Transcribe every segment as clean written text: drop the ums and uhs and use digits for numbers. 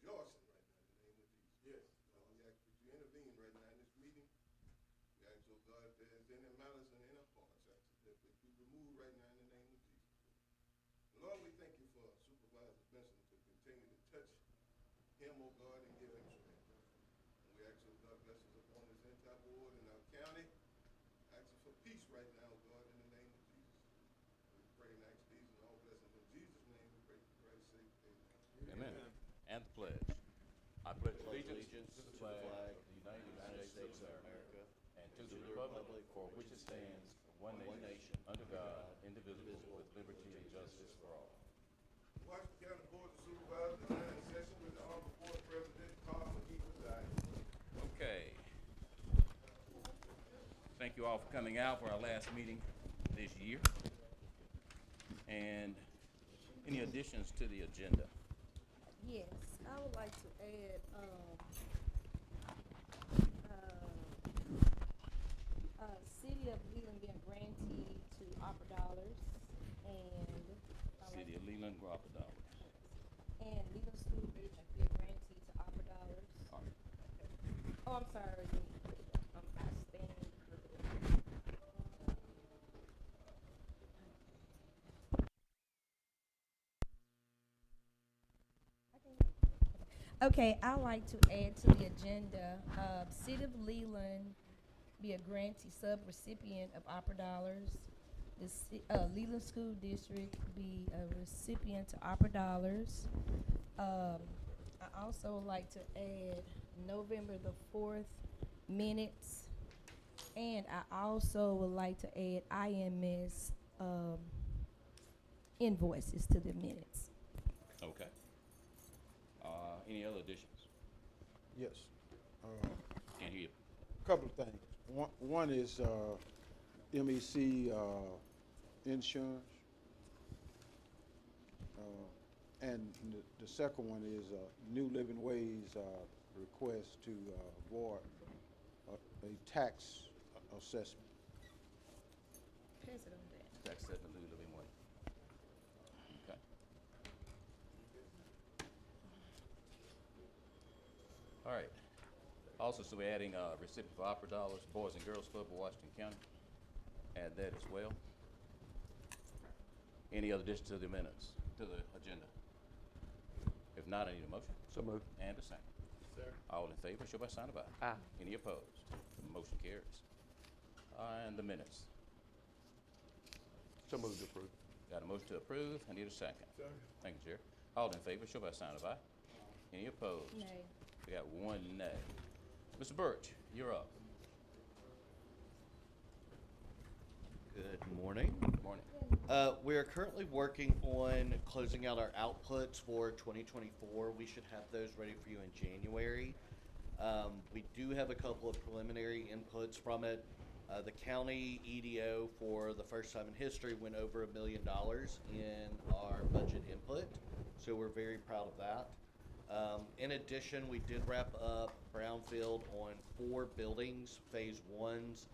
rejoicing right now in the name of Jesus. Yes. We ask that you intervene right now in this meeting. We ask, oh God, if there's any malice in any hearts, I ask that they be removed right now in the name of Jesus. Lord, we thank you for Supervisor Benson to continue to touch him, oh God, and give him strength. And we ask, oh God, bless us upon this entire board in our county. Asking for peace right now, oh God, in the name of Jesus. We pray and ask these and all blessings in Jesus' name. We pray for Christ's sake. Amen. Amen. And the pledge. I pledge allegiance allegiance to to the the flag flag of the United States of America and to the republic republic for which it stands, one nation, under God, indivisible, with liberty and justice for all. Washington County Board of Supervisors is now in session with the Honorable Board President Carl McGee presiding. Okay. Thank you all for coming out for our last meeting this year. And any additions to the agenda? Yes, I would like to add, City of Leland being grantee to Opera Dollars and. City of Leland, Guapa dollars. And Leland School District be a grantee to Opera Dollars. All right. Oh, I'm sorry, I stand corrected. Okay, I like to add to the agenda, City of Leland be a grantee sub-recipient of Opera Dollars. The Leland School District be a recipient to Opera Dollars. I also would like to add November the 4th minutes. And I also would like to add IMS invoices to the minutes. Okay. Any other additions? Yes. Can't hear you. Couple of things. One is MEC insurance. And the second one is New Living Ways request to avoid a tax assessment. Pass it on that. Tax set the new living way. Okay. All right. Also, so we're adding recipient for Opera Dollars, Boys and Girls Club of Washington County. Add that as well. Any other additions to the minutes, to the agenda? If not, I need a motion. So moved. And a second. Sir. All in favor, show by sign of aye. Aye. Any opposed? The motion carries. And the minutes. So moved to approve. Got a motion to approve. I need a second. Second. Thank you, Chair. All in favor, show by sign of aye. Any opposed? Nay. We got one nay. Mr. Birch, you're up. Good morning. Morning. We are currently working on closing out our outputs for 2024. We should have those ready for you in January. We do have a couple of preliminary inputs from it. The county EDO, for the first time in history, went over $1 million in our budget input, so we're very proud of that. In addition, we did wrap up Brownfield on 4 buildings, phase 1s.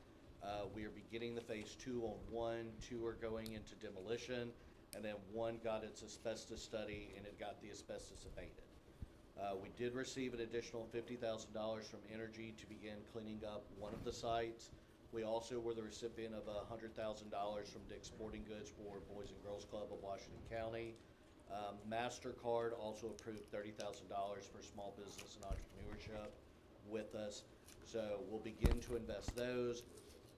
We are beginning the phase 2 on 1, 2 are going into demolition, and then 1 got its asbestos study and it got the asbestos abated. We did receive an additional $50,000 from Energy to begin cleaning up one of the sites. We also were the recipient of $100,000 from Dick's Sporting Goods for Boys and Girls Club of Washington County. MasterCard also approved $30,000 for small business and entrepreneurship with us. So we'll begin to invest those.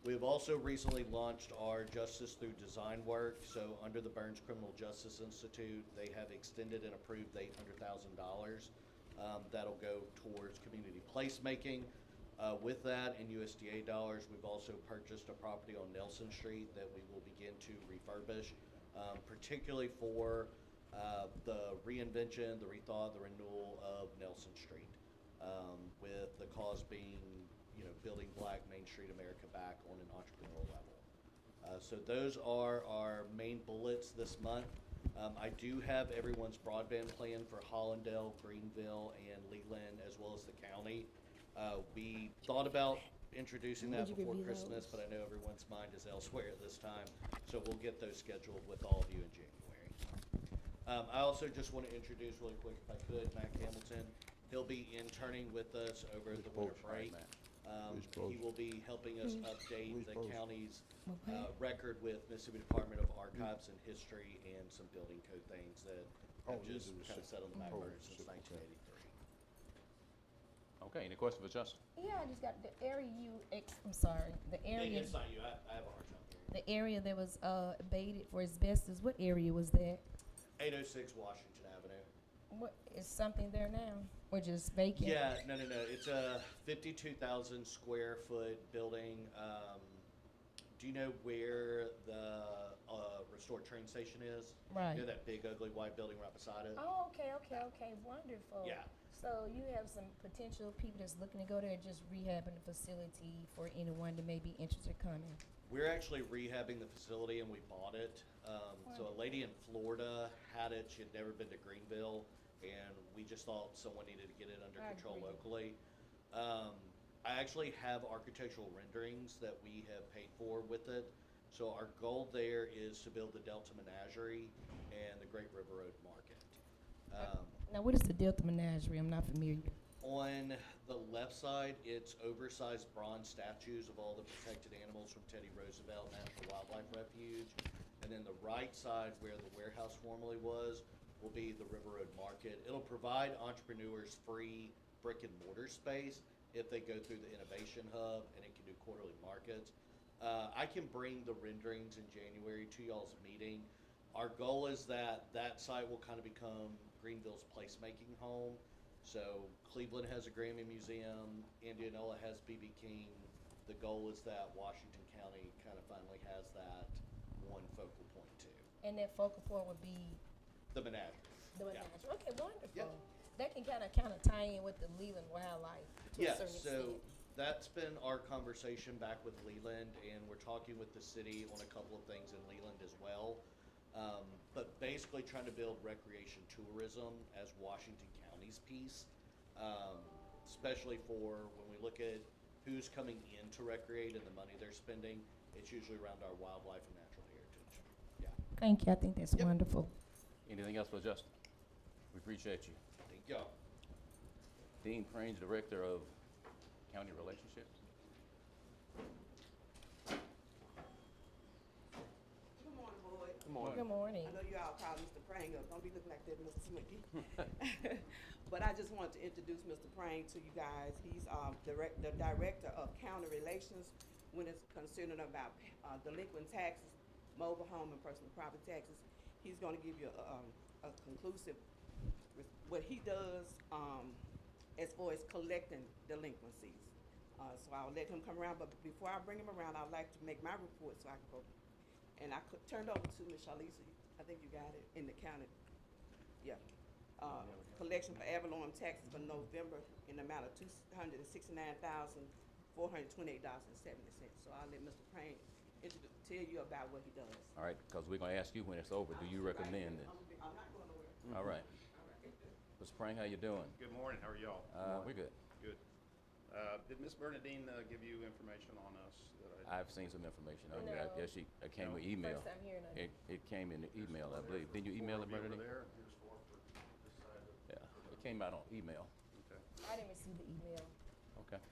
We've also recently launched our Justice Through Design work. So under the Burns Criminal Justice Institute, they have extended and approved $800,000. That'll go towards community placemaking. With that, in USDA dollars, we've also purchased a property on Nelson Street that we will begin to refurbish, particularly for the reinvention, the rethought, the renewal of Nelson Street, with the cause being, building Black Main Street America back on an entrepreneurial level. So those are our main bullets this month. I do have everyone's broadband plan for Hollandale, Greenville, and Leland, as well as the county. We thought about introducing that Would you before review Christmas, those? but I know everyone's mind is elsewhere at this time. So we'll get those scheduled with all of you in January. I also just want to introduce really quick, if I could, Matt Hamilton. He'll be interning with us over the winter Post, break. Matt. He will be helping us update Who's the Post? county's Okay. record with Mississippi Department of Archives and History and some building code things that Oh, have this just is kind of sat on the back oh, burner since okay. 1983. Okay, any questions for Justin? Yeah, I just got the area I'm sorry, the area, It's not you, I have a hard time hearing. the area that was, abated for asbestos, what area was that? 806 Washington Avenue. What, is something there now, or just vacant? Yeah, no. It's a 52,000 square foot building. Do you know where the restored train station is? Right. You know that big ugly white building right beside it? Oh, okay, wonderful. Yeah. So you have some potential people that's looking to go there, just rehabbing the facility for anyone that may be interested coming. We're actually rehabbing the facility and we bought it. So a lady in Florida had it. She had never been to Greenville, and we just thought someone needed to get it under I control agree. locally. I actually have architectural renderings that we have paid for with it. So our goal there is to build the Delta Menagerie and the Great River Road Market. Now, what is the Delta Menagerie? I'm not familiar. On the left side, it's oversized bronze statues of all the protected animals from Teddy Roosevelt National Wildlife Refuge. And then the right side, where the warehouse formerly was, will be the River Road Market. It'll provide entrepreneurs free brick and mortar space if they go through the Innovation Hub, and it can do quarterly markets. I can bring the renderings in January to y'all's meeting. Our goal is that that site will kind of become Greenville's placemaking home. So Cleveland has a Grammy Museum, Indianola has B.B. King. The goal is that Washington County kind of finally has that one focal point too. And that focal point would be The menagerie. the Yeah. Menagerie. Okay, wonderful. Yep. That can kind of tie in with the Leland Wildlife to Yeah, a certain so extent. that's been our conversation back with Leland, and we're talking with the city on a couple of things in Leland as well. But basically trying to build recreation tourism as Washington County's piece, especially for when we look at who's coming in to recreate and the money they're spending, it's usually around our wildlife and natural heritage. Yeah, Thank you. I think that's Yep. wonderful. Anything else for Justin? We appreciate you. thank y'all. Dean Prange, Director of County Relationships. Good morning, boys. Good morning. I know you all call Mr. Prang up. Don't be looking like that, Mr. Smicky. But I just wanted to introduce Mr. Prang to you guys. He's the Director of County Relations when it's concerning about delinquent taxes, mobile home and personal property taxes. He's going to give you a conclusive what he does as far as collecting delinquencies. So I'll let him come around, but before I bring him around, I'd like to make my report so I can go. And I turned over to Ms. Shalisa, I think you got it, in the county. Yeah. Collection for Avalon taxes for November in the amount of $269,428.70. So I'll let Mr. Payne tell you about what he does. All right, because we're gonna ask you when it's over, do you recommend it? I'm not going nowhere. All right. Mr. Prange, how you doing? Good morning, how are y'all? We're good. Good. Did Ms. Bernadine give you information on us? I've seen some information on you. I No. guess it came No. with email. First time hearing of it. It came in the email, I believe. Didn't you email it, Over Bernadine? there, here's four for this side of, Yeah, it came out on email. okay. I didn't receive the email. Okay.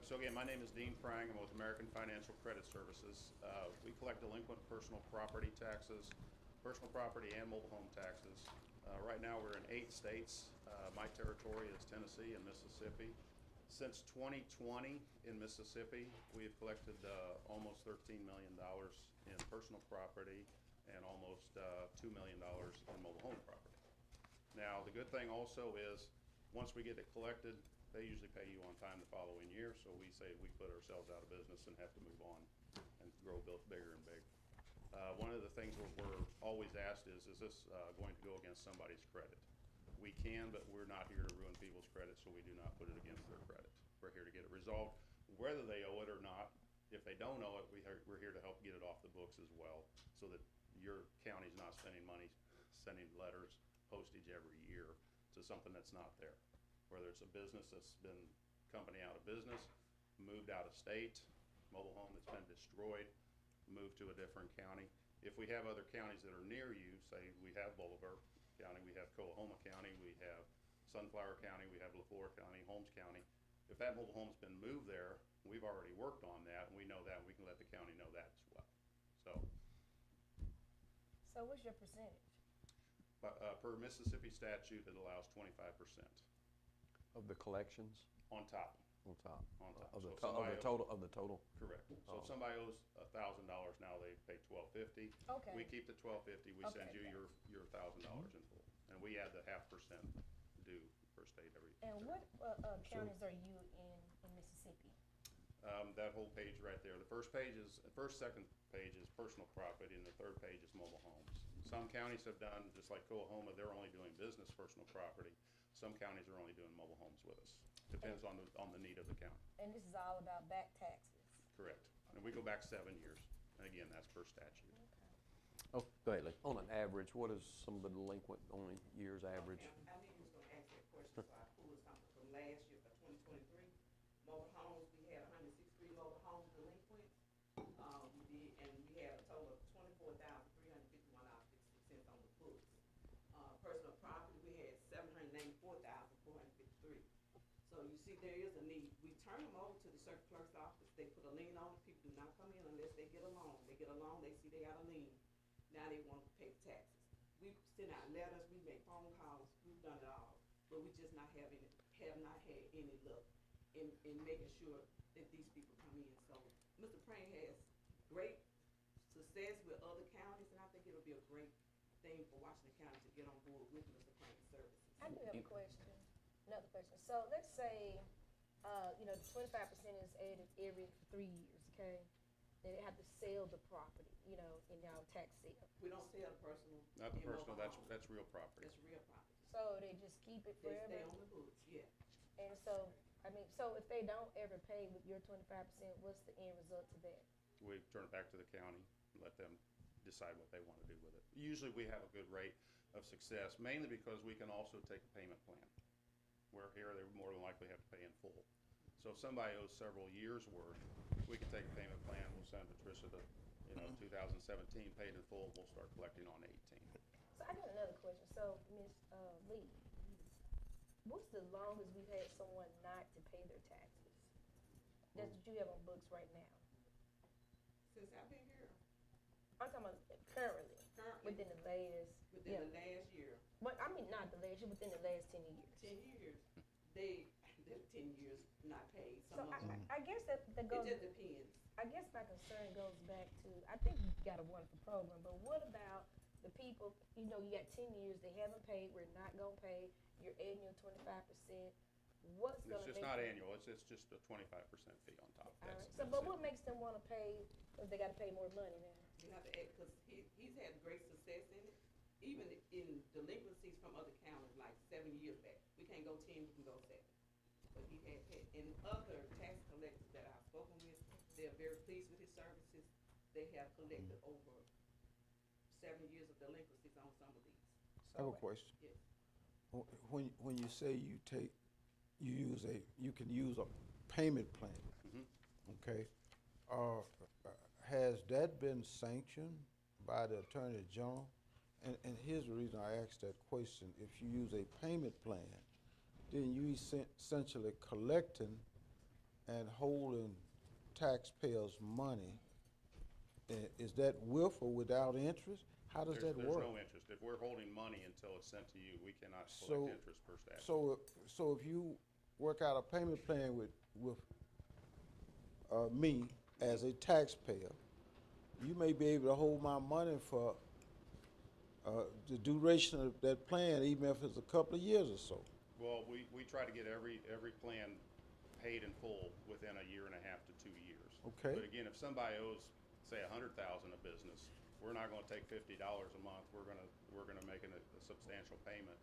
So again, my name is Dean Prang, I'm with American Financial Credit Services. We collect delinquent personal property taxes, personal property and mobile home taxes. Right now, we're in 8 states. My territory is Tennessee and Mississippi. Since 2020 in Mississippi, we have collected almost $13 million in personal property and almost $2 million in mobile home property. Now, the good thing also is, once we get it collected, they usually pay you on time the following year, so we say we put ourselves out of business and have to move on and grow bigger and bigger. One of the things we're always asked is this going to go against somebody's credit? We can, but we're not here to ruin people's credit, so we do not put it against their credit. We're here to get it resolved, whether they owe it or not. If they don't owe it, we're here to help get it off the books as well, so that your county's not spending money, sending letters, postage every year to something that's not there. Whether it's a business that's been company out of business, moved out of state, mobile home that's been destroyed, moved to a different county. If we have other counties that are near you, say we have Bolivar, County, we have Coahoma County, we have Sunflower County, we have LaFleur County, Holmes County. If that mobile home's been moved there, we've already worked on that, and we know that, and we can let the county know that as well. So, So what's your percentage? but, per Mississippi statute, it allows 25% Of the collections on top. on top? On top. Of the, So of somebody the owes- total, of the total? Correct. So Oh. if somebody owes $1,000 now, they pay $1,250. Okay. We keep the $1,250, we send Okay, you okay. your $1,000 in full. And we add the 0.5% due per state every. And what, counties are you in Mississippi? That whole page right there, the first second page is personal property, and the third page is mobile homes. Some counties have done, just like Coahoma, they're only doing business personal property. Some counties are only doing mobile homes with us. Depends on the need of the county. And this is all about back taxes? Correct. And we go back 7 years. And again, that's per statute. Oh, go ahead, Lee. On an average, what is some of the delinquent on a year's average? I knew you was gonna ask that question, so I pulled something from last year for 2023. Mobile homes, we had 163 mobile homes delinquent. We did, and we had a total of $24,351.56 on the books. Personal property, we had $794,453. So you see, there is a need. We turn them over to the circuit clerk's office. They put a lien on it. People do not come in unless they get a loan. They get a loan, they see they got a lien. Now they want to pay the taxes. We send out letters, we make phone calls, we've done it all, but we just have not had any luck in making sure that these people come in. So Mr. Prang has great success with other counties, and I think it'll be a great thing for Washington County to get on board with Mr. Prang's services. I do have a question, another question. So let's say, the 25% is added every 3 years, okay? Then they have to sell the property, in our tax sale. We don't sell personal. Not the in mobile personal, homes. that's real property. That's real property. So they just keep it They forever? stay on the books, yeah. And so, so if they don't ever pay with your 25%, what's the end result to that? We turn it back to the county and let them decide what they want to do with it. Usually we have a good rate of success, mainly because we can also take a payment plan. Where here, they more than likely have to pay in full. So if somebody owes several years' worth, we can take a payment plan, we'll send Patricia the, 2017 paid in full, we'll start collecting on 18. So I got another question. So, Ms. Lee, what's the longest we've had someone not to pay their taxes? That's what you have on books right now. Since I've been here, I'm talking about currently, within the last, within the last year, not the last year, within the last 10 years. 10 years, they're 10 years not paid. So Some of them. I guess that It goes, just depends. I guess my concern goes back to, I think you got a wonderful program, but what about the people, you got 10 years, they haven't paid, we're not gonna pay, you're adding your 25%, what's gonna It's make? just not annual, it's just a 25% fee on top. All right, That's- so, that's but it. what makes them wanna pay, if they gotta pay more money now? You have to add, because he's had great success in it, even in delinquencies from other counties, like 7 years back. We can't go 10, we can go 7. But he had, and other tax collectors that I've spoken with, they're very pleased with his services. They have collected over 7 years of delinquencies on some of these. I have a question. Yes. When you say you can use a payment plan, okay? Has that been sanctioned by the Attorney General? And here's the reason I asked that question. If you use a payment plan, then you essentially collecting and holding taxpayers' money. Is that with or without interest? How does that work? There's no interest. If we're holding money until it's sent to you, we cannot So- collect interest per statute. So if you work out a payment plan with me as a taxpayer, you may be able to hold my money for the duration of that plan, even if it's a couple of years or so. Well, we try to get every plan paid in full within a year and a half to 2 years. Okay. But again, if somebody owes, say, $100,000 a business, we're not gonna take $50 a month, we're gonna make a substantial payment.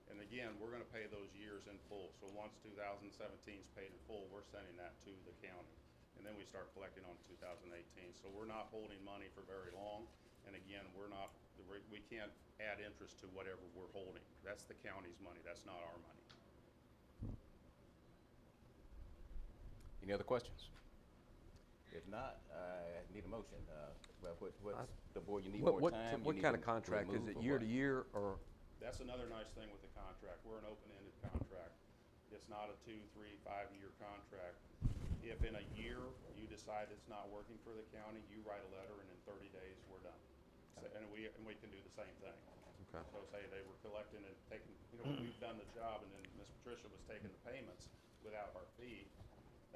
And again, we're gonna pay those years in full. So once 2017 is paid in full, we're sending that to the county. And then we start collecting on 2018. So we're not holding money for very long. And again, we can't add interest to whatever we're holding. That's the county's money, that's not our money. Any other questions? If not, I need a motion. Well, what's the board, you need more time? What You need kind to of contract? Is remove it or year what? to year or That's another nice thing with the contract. We're an open-ended contract. It's not a 2, 3, 5-year contract. If in a year you decide it's not working for the county, you write a letter and in 30 days, we're done. So, and we can do the same thing. Okay. So say they were collecting and taking, we've done the job and then Ms. Patricia was taking the payments without our fee.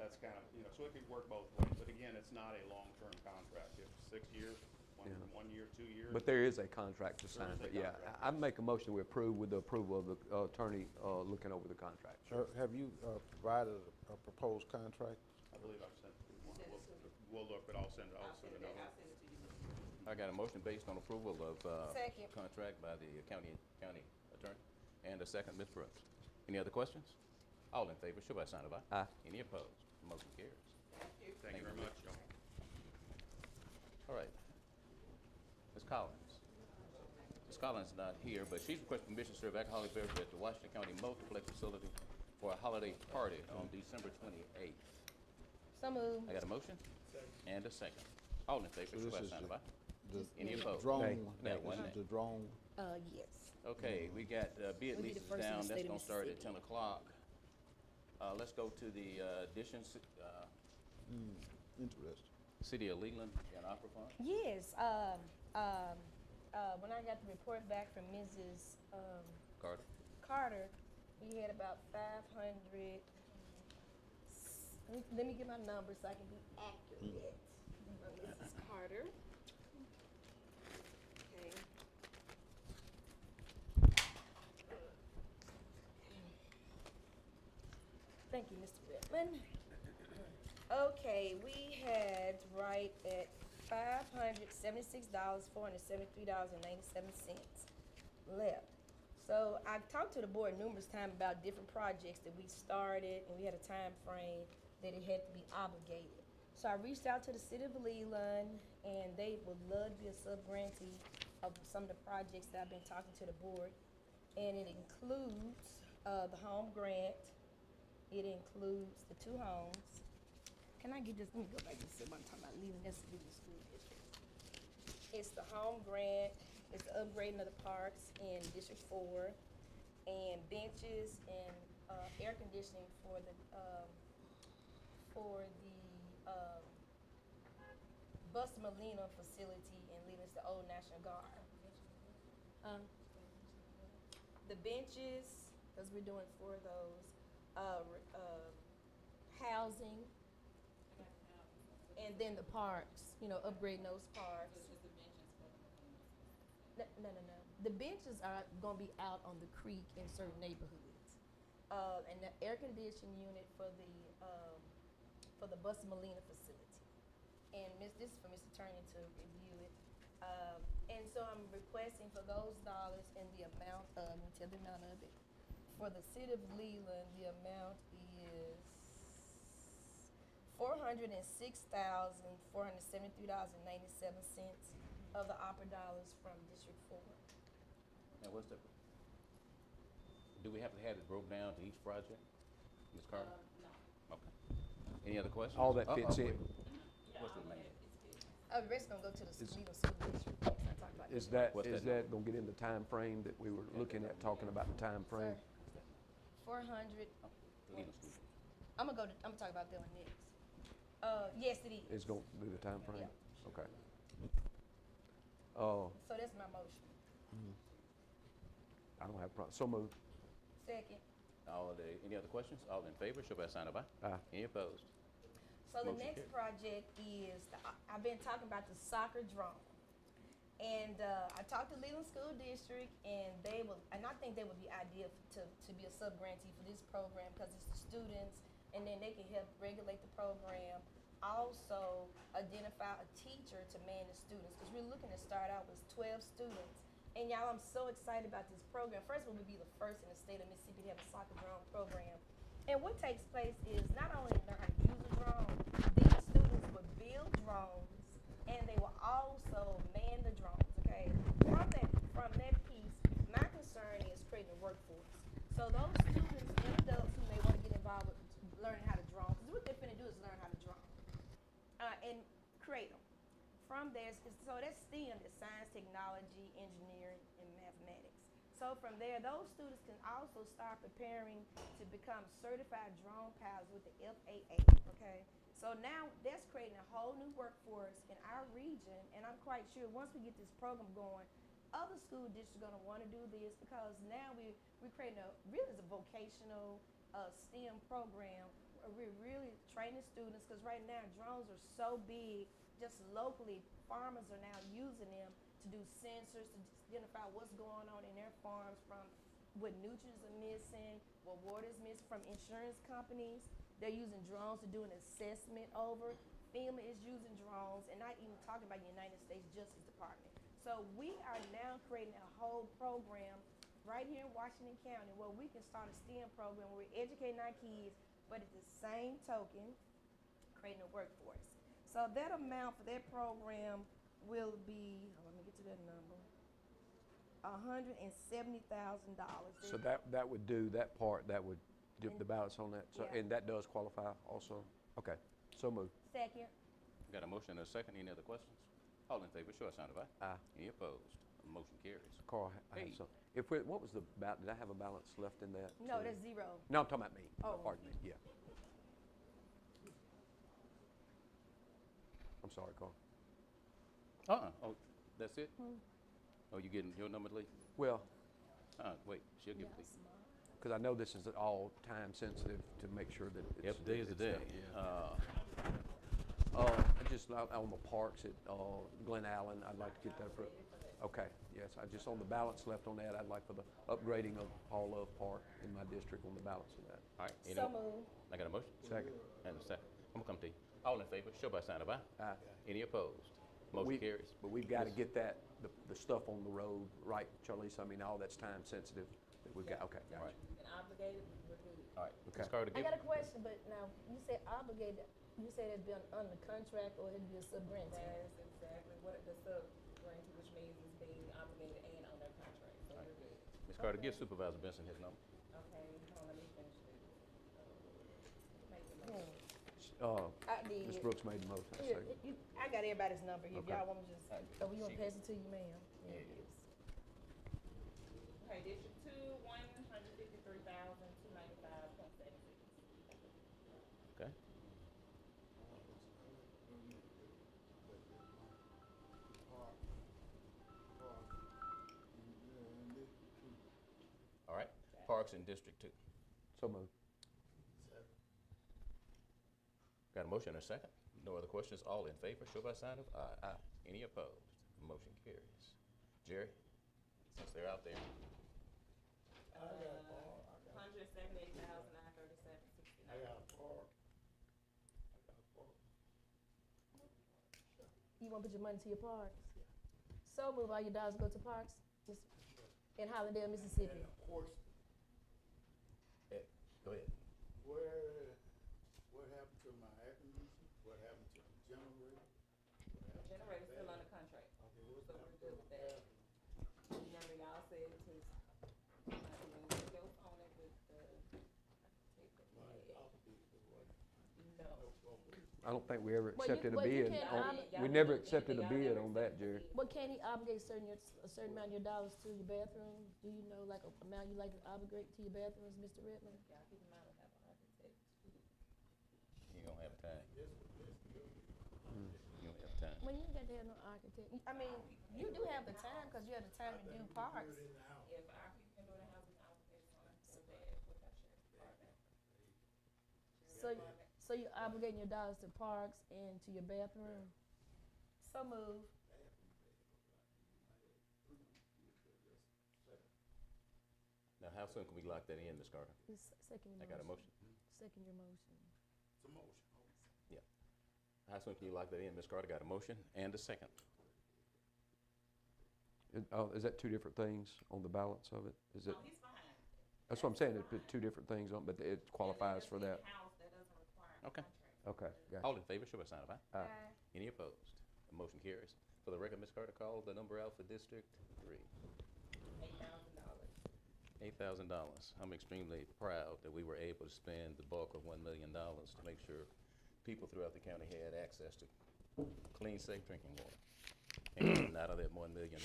That's kind of, so it could work both ways. But again, it's not a long-term contract. If 6 years, Yeah. 1 year, 2 years. But there is a contract to sign, is a but yeah, contract. I'd make a motion we approve with the approval of the attorney looking over the contract. Have you provided a proposed contract? I believe I've sent it. We'll look, but I'll send it I'll send it over. to you. I got a motion based on approval of, Second. contract by the county attorney, and a second, Ms. Brooks. Any other questions? All in favor, show by sign of aye. Aye. Any opposed? Motion carries. Thank you very much, y'all. All right. Ms. Collins. Ms. Collins is not here, but she's requesting permission to serve alcoholic beverage at the Washington County Multiplex Facility for a holiday party on December 28th. So moved. I got a motion? And a second. All in favor, So show this by is sign of the- aye. The Any opposed? drone, Nay. Nay, one this nay. is the drone. Yes. Okay, we got bid We'll be the leases first in the down. That's state of gonna start at Mississippi. 10 o'clock. Let's go to the additions, Interesting. City of Leland and Opera Fund. Yes, when I got the report back from Mrs. Carter. Carter, we had about 500. Let me get my numbers so I can be accurate. Mrs. Carter. Okay. Thank you, Mr. Whitman. Okay, we had right at $576, $473.97 left. So I talked to the board numerous times about different projects that we started, and we had a time frame that it had to be obligated. So I reached out to the city of Leland, and they would love to be a sub-grantee of some of the projects that I've been talking to the board. And it includes the home grant. It includes the 2 homes. Can I get this? Let me go back to see what I'm talking about. Leland, that's the Leland School District. It's the home grant. It's the upgrading of the parks in District 4, and benches and air conditioning for the Buster Molina facility in Leland. It's the old National Guard. The benches, because we're doing 4 of those. Housing, and then the parks, upgrading those parks. No. The benches are gonna be out on the creek in certain neighborhoods. And the air conditioning unit for the Buster Molina facility. And this is for Mr. Attorney to review it. And so I'm requesting for those dollars in the amount of, let me tell the amount of it. For the city of Leland, the amount is $406,473.97 of the opera dollars from District 4. Now, what's the, do we have to have it broke down to each project, Ms. Carter? No. Okay. Any other questions? All that fits in. Wait. What's the name? The rest gonna go to the Leland School District. Let's not talk about Is this. that, What's is that that gonna get in the time frame that we were looking at, talking about the time frame? Sir, 400, Leland School. I'm gonna talk about that one next. Yes, it is. Is gonna be the time frame? Yeah. Okay. So that's my motion. I don't have a problem. So moved. Second. Any other questions? All in favor, show by sign of aye. Aye. Any opposed? So the Motion next carries. project is, I've been talking about the soccer drone. And I talked to Leland School District, and I think they would be ideal to be a sub-grantee for this program, because it's the students, and then they can help regulate the program. Also identify a teacher to man the students, because we're looking to start out with 12 students. And y'all, I'm so excited about this program. First of all, we'll be the first in the state of Mississippi to have a soccer drone program. And what takes place is not only learn how to use a drone, these students will build drones, and they will also man the drones, okay? From that piece, my concern is creating a workforce. So those students and adults who may want to get involved with learning how to drone, because what they're finna do is learn how to drone, and create them. From there, so that's STEM, that's science, technology, engineering, and mathematics. So So from there, those students can also start preparing to become certified drone pilots with the FAA, okay? So now that's creating a whole new workforce in our region, and I'm quite sure once we get this program going, other school districts are gonna wanna do this because now we're creating really it's a vocational STEM program where we're really training students because right now drones are so big, just locally, farmers are now using them to do sensors to identify what's going on in their farms from what nutrients are missing, what water is missing from insurance companies. They're using drones to do an assessment over. FEMA is using drones, and not even talking about the United States Justice Department. So we are now creating a whole program right here in Washington County where we can start a STEM program where we're educating our kids, but at the same token, creating a workforce. So that amount for that program will be, let me get to that number, $170,000. So that would do that part, that would dip the balance on that, so, Yeah. and that does qualify also? Okay, so moved. Second. Got a motion and a second. Any other questions? All in favor, show a sign of aye. Aye. Any opposed? Motion carries. Carl, I Hey. have some, what was the did I have a balance left in that? No, too? that's zero. No, I'm talking about me. Oh. Pardon me, yeah. I'm sorry, Carl. Oh, that's it? Oh, you getting your number, Lee? Well, Wait, she'll give it to you. because I know this is all time sensitive to make sure that it's. Yep, day is the day. it's, I just, on the parks at Glen Allen, I'd like to get that approved. Okay, yes, I just, on the balance left on that, I'd like for the upgrading of Paul Love Park in my district on the balance of that. All right. any So more? moved. I got a motion? Second. And a second. I'm gonna come to you. All in favor, show by sign of aye. Aye. Any opposed? Motion We- carries. But we've got to Yes. get that, the stuff on the road, right, Charlize? I mean, all that's time sensitive that we've got, okay, All gotcha. right, And obligated, we're good. all right. Okay. Ms. Carter, I give, got a question, but now, you said obligated, you said it's been under contract or it'd be a sub-grant? That's exactly what the sub-grantee, which means it's being obligated and on their contract, so we're good. Ms. Carter, give Supervisor Benson his number. Okay, hold on, let me finish this. Make the Hmm. motion. I did. Ms. Brooks made the motion, I Here, second. I got everybody's number here. If Okay. y'all want me to just, oh, you want to pass it to you, ma'am? Yeah. It is. Okay, District 2, 153,295.76. Okay? All right. Parks in District 2. So moved. Got a motion and a second. No other questions. All in favor, show by sign of aye. Aye. Any opposed? Motion carries. Jerry, since they're out there, 178,937.69. You want to put your money to your parks? So move all your dollars go to parks in Hollandale, Mississippi. And of course, go ahead. what happened to my air conditioner? What happened to the generator? The generator's still under contract, Okay, what's so we're happened good to with the that. bathroom? Remember y'all said to, go on it with the, My obligated to what? no. I don't think we ever Well, you- accepted a well, you bid. can't on- obli- We never accepted a bid on that, Jerry. But can he obligate a certain amount of your dollars to your bathroom? Do you know, like, a amount you like to obligate to your bathrooms, Mr. Redmond? Y'all keep in mind we have an architect. You don't have time. You don't have time. Well, you ain't got to have no architect. I mean, you do have the time, because you have the time to do parks. If our people can do the house, we can allocate funds for that with our sheriff's department. So you're obligating your dollars to parks and to your bathroom? So move. Now, how soon can we lock that in, Ms. Carter? Second your I got a motion. Second your motion. It's a motion. How soon can you lock that in, Ms. Carter? Got a motion and a second. Is that two different things on the balance of it? Is it, No, he's fine. that's what I'm saying, it put two different things on, but it qualifies for that. House that doesn't require a Okay. contract. Okay, All gotcha. in favor, show by sign of aye. Aye. Any opposed? The motion carries. For the record, Ms. Carter, call the number out for District 3. $8,000. $8,000. I'm extremely proud that we were able to spend the bulk of $1 million to make sure people throughout the county had access to clean, safe drinking water. And out of that $1 million,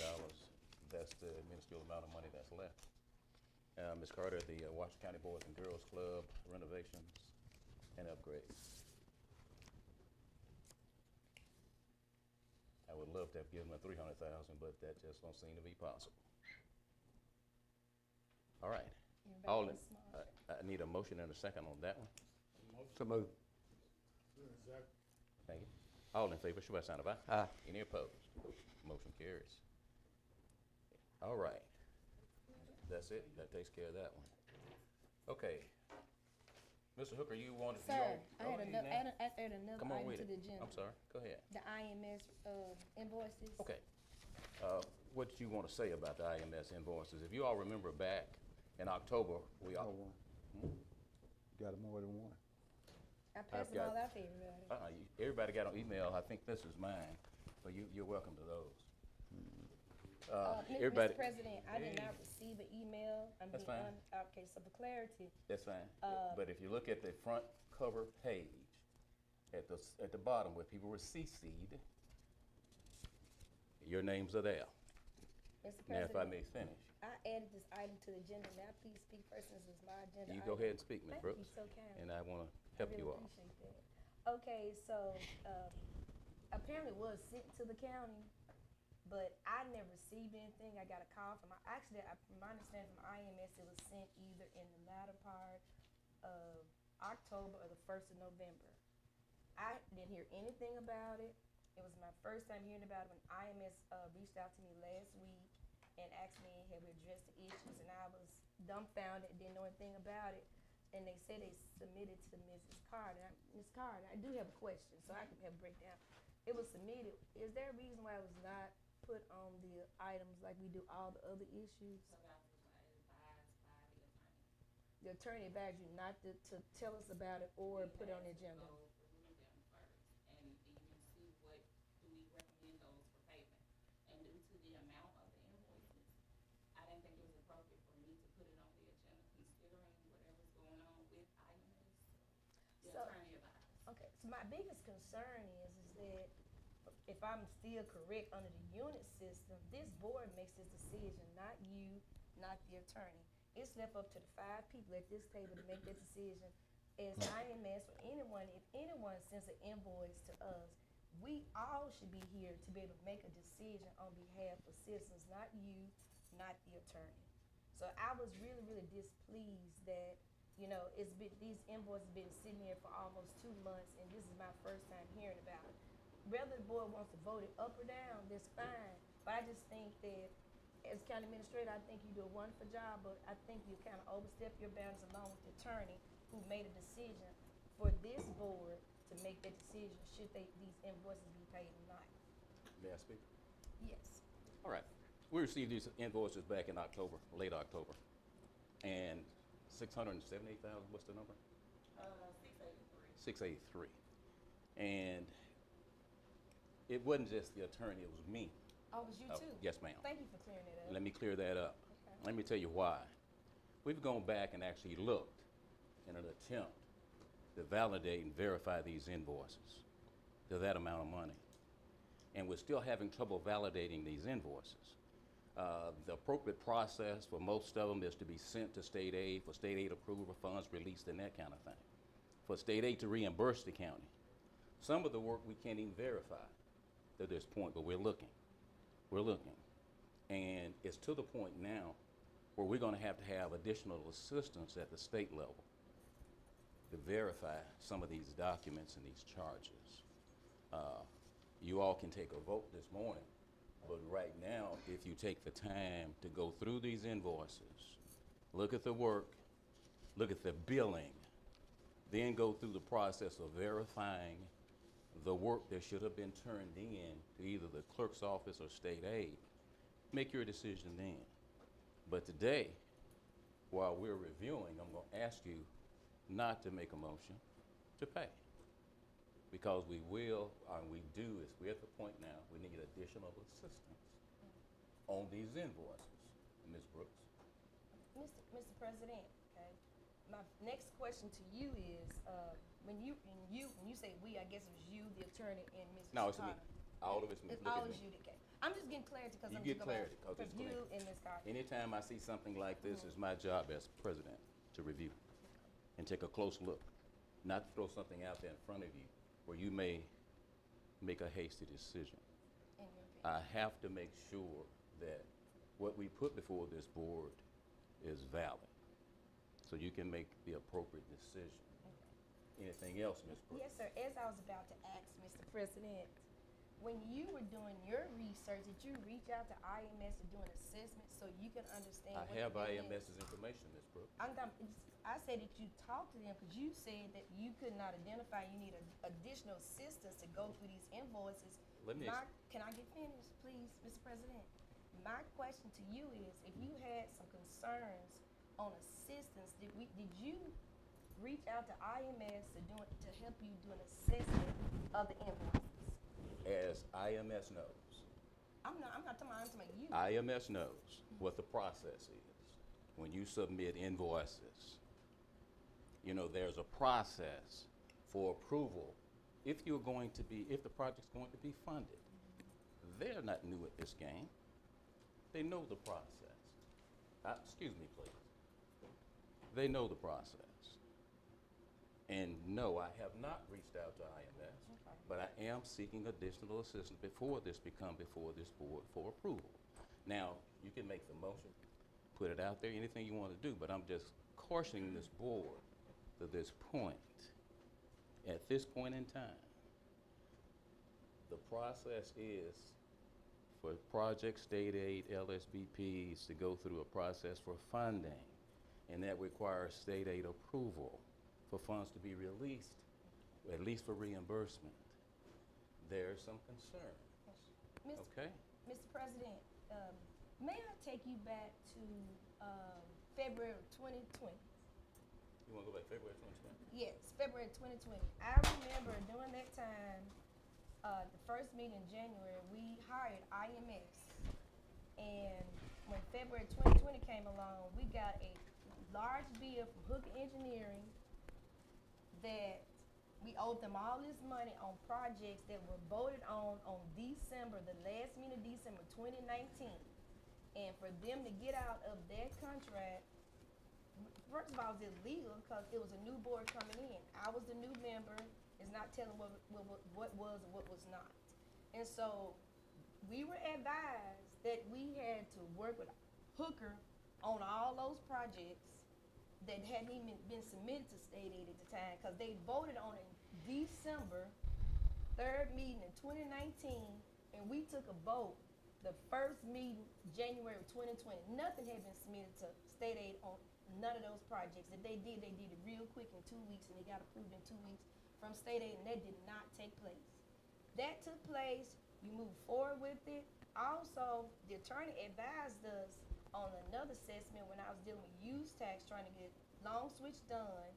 that's the minuscule amount of money that's left. Ms. Carter, the Washington County Boys and Girls Club renovations and upgrades. I would love to have given them 300,000, but that just don't seem to be possible. All right. Everybody All wants small. I need a motion and a second on that one. So move. Thank you. All in favor, show by sign of aye. Aye. Any opposed? Motion carries. All right. That's it. That takes care of that one. Okay. Mr. Hooker, you wanted to... Sir, I had another, add another Come on item with to it. the agenda. I'm sorry. Go ahead. The IMS, invoices. Okay. What do you want to say about the IMS invoices? If you all remember back in October, we all... More one. Got more than one. I passed them got- all out to everybody. Everybody got an email. I think this is mine, but you're welcome to those. Everybody... Mr. President, I did not receive an email. That's fine. Okay, so for clarity, That's fine. But if you look at the front cover page, at the bottom where people were CC'd, your names are there. Mr. Now, if I President, may finish, I added this item to the agenda. Now please speak first since it's my agenda. you go item. ahead and speak, Ms. Thank Brooks. you so kindly. And I want to I help really you all. appreciate that. Okay, so, apparently it was sent to the county, but I never received anything. I got a call from, from my understanding from IMS, it was sent either in the latter part of October or the 1st of November. I didn't hear anything about it. It was my first time hearing about it when IMS reached out to me last week and asked me, have we addressed the issues, and I was dumbfounded, didn't know anything about it. And they said they submitted to Mrs. Carter. Ms. Carter, I do have a question, so I can have a breakdown. It was submitted. Is there a reason why it was not put on the items like we do all the other issues? The attorney advised you not to tell us about it or put it on the agenda. Okay, so my biggest concern is that if I'm still correct under the unit system, this board makes this decision, not you, not the attorney. It's left up to the 5 people at this table to make that decision. As IMS or anyone, if anyone sends an invoice to us, we all should be here to be able to make a decision on behalf of citizens, not you, not the attorney. So I was really, really displeased that, these invoices been sitting here for almost 2 months, and this is my first time hearing about it. Whether the board wants to vote it up or down, that's fine, but I just think that as county administrator, I think you do a wonderful job, but I think you kind of overstep your boundaries along with the attorney who made a decision for this board to make that decision, should these invoices be paid or not. May I speak? Yes. All right. We received these invoices back in October, late October, and 678,000, what's the number? 683. 683. And it wasn't just the attorney, it was me. Oh, it was you too? Yes, ma'am. Thank you for clearing it up. Let me clear that up. Okay. Let me tell you why. We've gone back and actually looked in an attempt to validate and verify these invoices to that amount of money. And we're still having trouble validating these invoices. The appropriate process for most of them is to be sent to state aid, for state aid approval, funds released, and that kind of thing. For state aid to reimburse the county. Some of the work we can't even verify to this point, but we're looking. We're looking. And it's to the point now where we're going to have additional assistance at the state level to verify some of these documents and these charges. You all can take a vote this morning, but right now, if you take the time to go through these invoices, look at the work, look at the billing, then go through the process of verifying the work that should have been turned in to either the clerk's office or state aid, make your decision then. But today, while we're reviewing, I'm going to ask you not to make a motion to pay. Because we will, and we do, is we're at the point now, we need additional assistance on these invoices. Ms. Brooks. Mr. President, okay, my next question to you is, when you say we, I guess it was you, the attorney, and Ms. No, it's me. Carter. All of it's me. It's Look at always me. you, okay. I I'm just getting clarity because You I'm get just going clarity, 'cause for it's you clear. and Ms. Carter. Anytime I see something like this, it's my job as president to review and take a close look, not to throw something out there in front of you where you may make a hasty decision. In your opinion. I have to make sure that what we put before this board is valid, so you can make the appropriate decision. Anything else, Ms. Brooks? Yes, sir. As I was about to ask, Mr. President, when you were doing your research, did you reach out to IMS to do an assessment so you can understand I what the have bill is? IMS's information, Ms. Brooks. I said that you talked to them because you said that you could not identify, you need additional assistance to go through these invoices. Let me Can I get finished, please, Mr. President? My question to you is, if you had some concerns on assistance, did you reach out to IMS to help you do an assessment of the invoices? As IMS knows, I'm not talking about, I'm talking about you. IMS knows what the process is when you submit invoices. You know, there's a process for approval if the project's going to be funded. They're not new at this game. They know the process. Excuse me, please. They know the process. And no, I have not reached out to IMS, but I am seeking additional assistance before this before this board for approval. Now, you can make the motion, put it out there, anything you want to do, but I'm just cautioning this board to this point. At this point in time, the process is for project state aid LSBPs to go through a process for funding, and that requires state aid approval for funds to be released, at least for reimbursement. There's some concern, okay? Mr. President, may I take you back to February of 2020? You want to go back February 2020? Yes, February 2020. I remember during that time, the first meeting in January, we hired IMS. And when February 2020 came along, we got a large bill from Hooker Engineering that we owed them all this money on projects that were voted on December, the last meeting of December 2019. And for them to get out of that contract, first of all, it was illegal because it was a new board coming in. I was the new member, is not telling what was and what was not. And so we were advised that we had to work with Hooker on all those projects that hadn't even been submitted to state aid at the time, because they voted on it in December 3rd meeting in 2019, and we took a vote the first meeting January of 2020. Nothing had been submitted to state aid on none of those projects. That they did it real quick in 2 weeks, and they got approved in 2 weeks from state aid, and that did not take place. That took place. We moved forward with it. Also, the attorney advised us on another assessment when I was dealing with use tax, trying to get long switch done,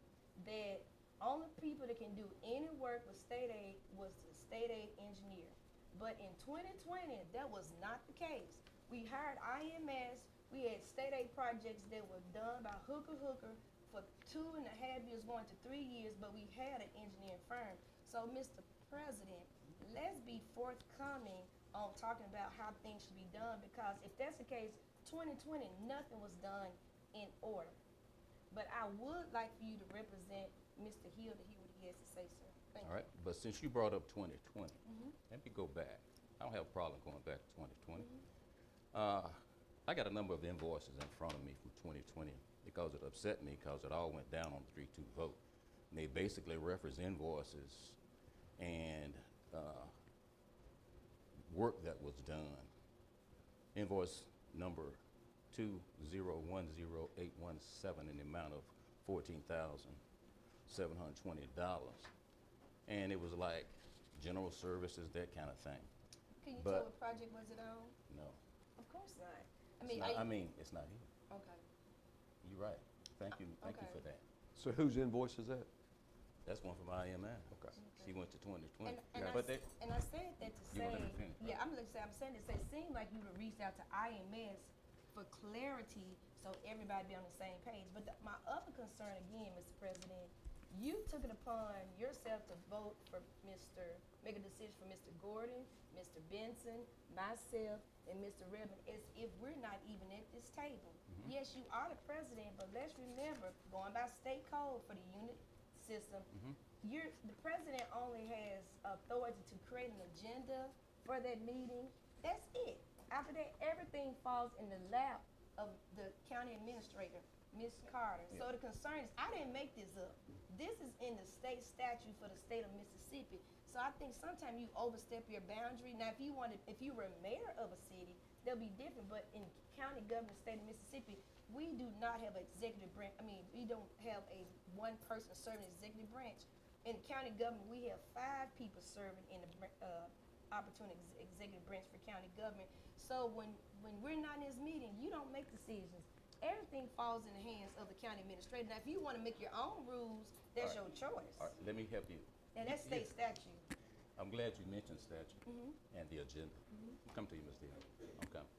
that only people that can do any work with state aid was the state aid engineer. But in 2020, that was not the case. We hired IMS. We had state aid projects that were done by Hooker for 2.5 years, going to 3 years, but we had an engineering firm. So, Mr. President, let's be forthcoming on talking about how things should be done, because if that's the case, 2020, nothing was done in order. But I would like for you to represent Mr. Hill to hear what he has to say, sir. Thank you. All right, but since you brought up 2020, let me go back. I don't have a problem going back to 2020. I got a number of invoices in front of me from 2020 because it upset me because it all went down on the 3-2 vote. And they basically reference invoices and work that was done. Invoice number 2010817 in the amount of $14,720. And it was like general services, that kind of thing. Can you But- tell what project was it on? No, Of course not. it's not here. Okay. You're right. Thank you Okay. for that. So whose invoice is that? That's one from IMI. Okay. She went to 2020. And But I said that to You say, want them to finish? yeah, I'm saying to say, it seemed like you would have reached out to IMS for clarity so everybody be on the same page. But my other concern again, Mr. President, you took it upon yourself to vote for Mr. make a decision for Mr. Gordon, Mr. Benson, myself, and Mr. Redmond, as if we're not even at this table. Yes, you are the president, but let's remember, going by state code for the unit system, the president only has authority to create an agenda for that meeting. That's it. After that, everything falls in the lap of the county administrator, Ms. Carter. So the concern is, I didn't make this up. This is in the state statute for the state of Mississippi. So I think sometimes you overstep your boundary. Now, if you were a mayor of a city, they'll be different. But in county government, state of Mississippi, we do not have an executive branch. I mean, we don't have a one person serving executive branch. In county government, we have 5 people serving in the opportunity executive branch for county government. So when we're not in this meeting, you don't make decisions. Everything falls in the hands of the county administrator. Now, if you want to make your own rules, that's your choice. All right, let me help you. And that's state statute. I'm glad you mentioned statute and the agenda. I'll come to you, Ms. Hill. I'm coming.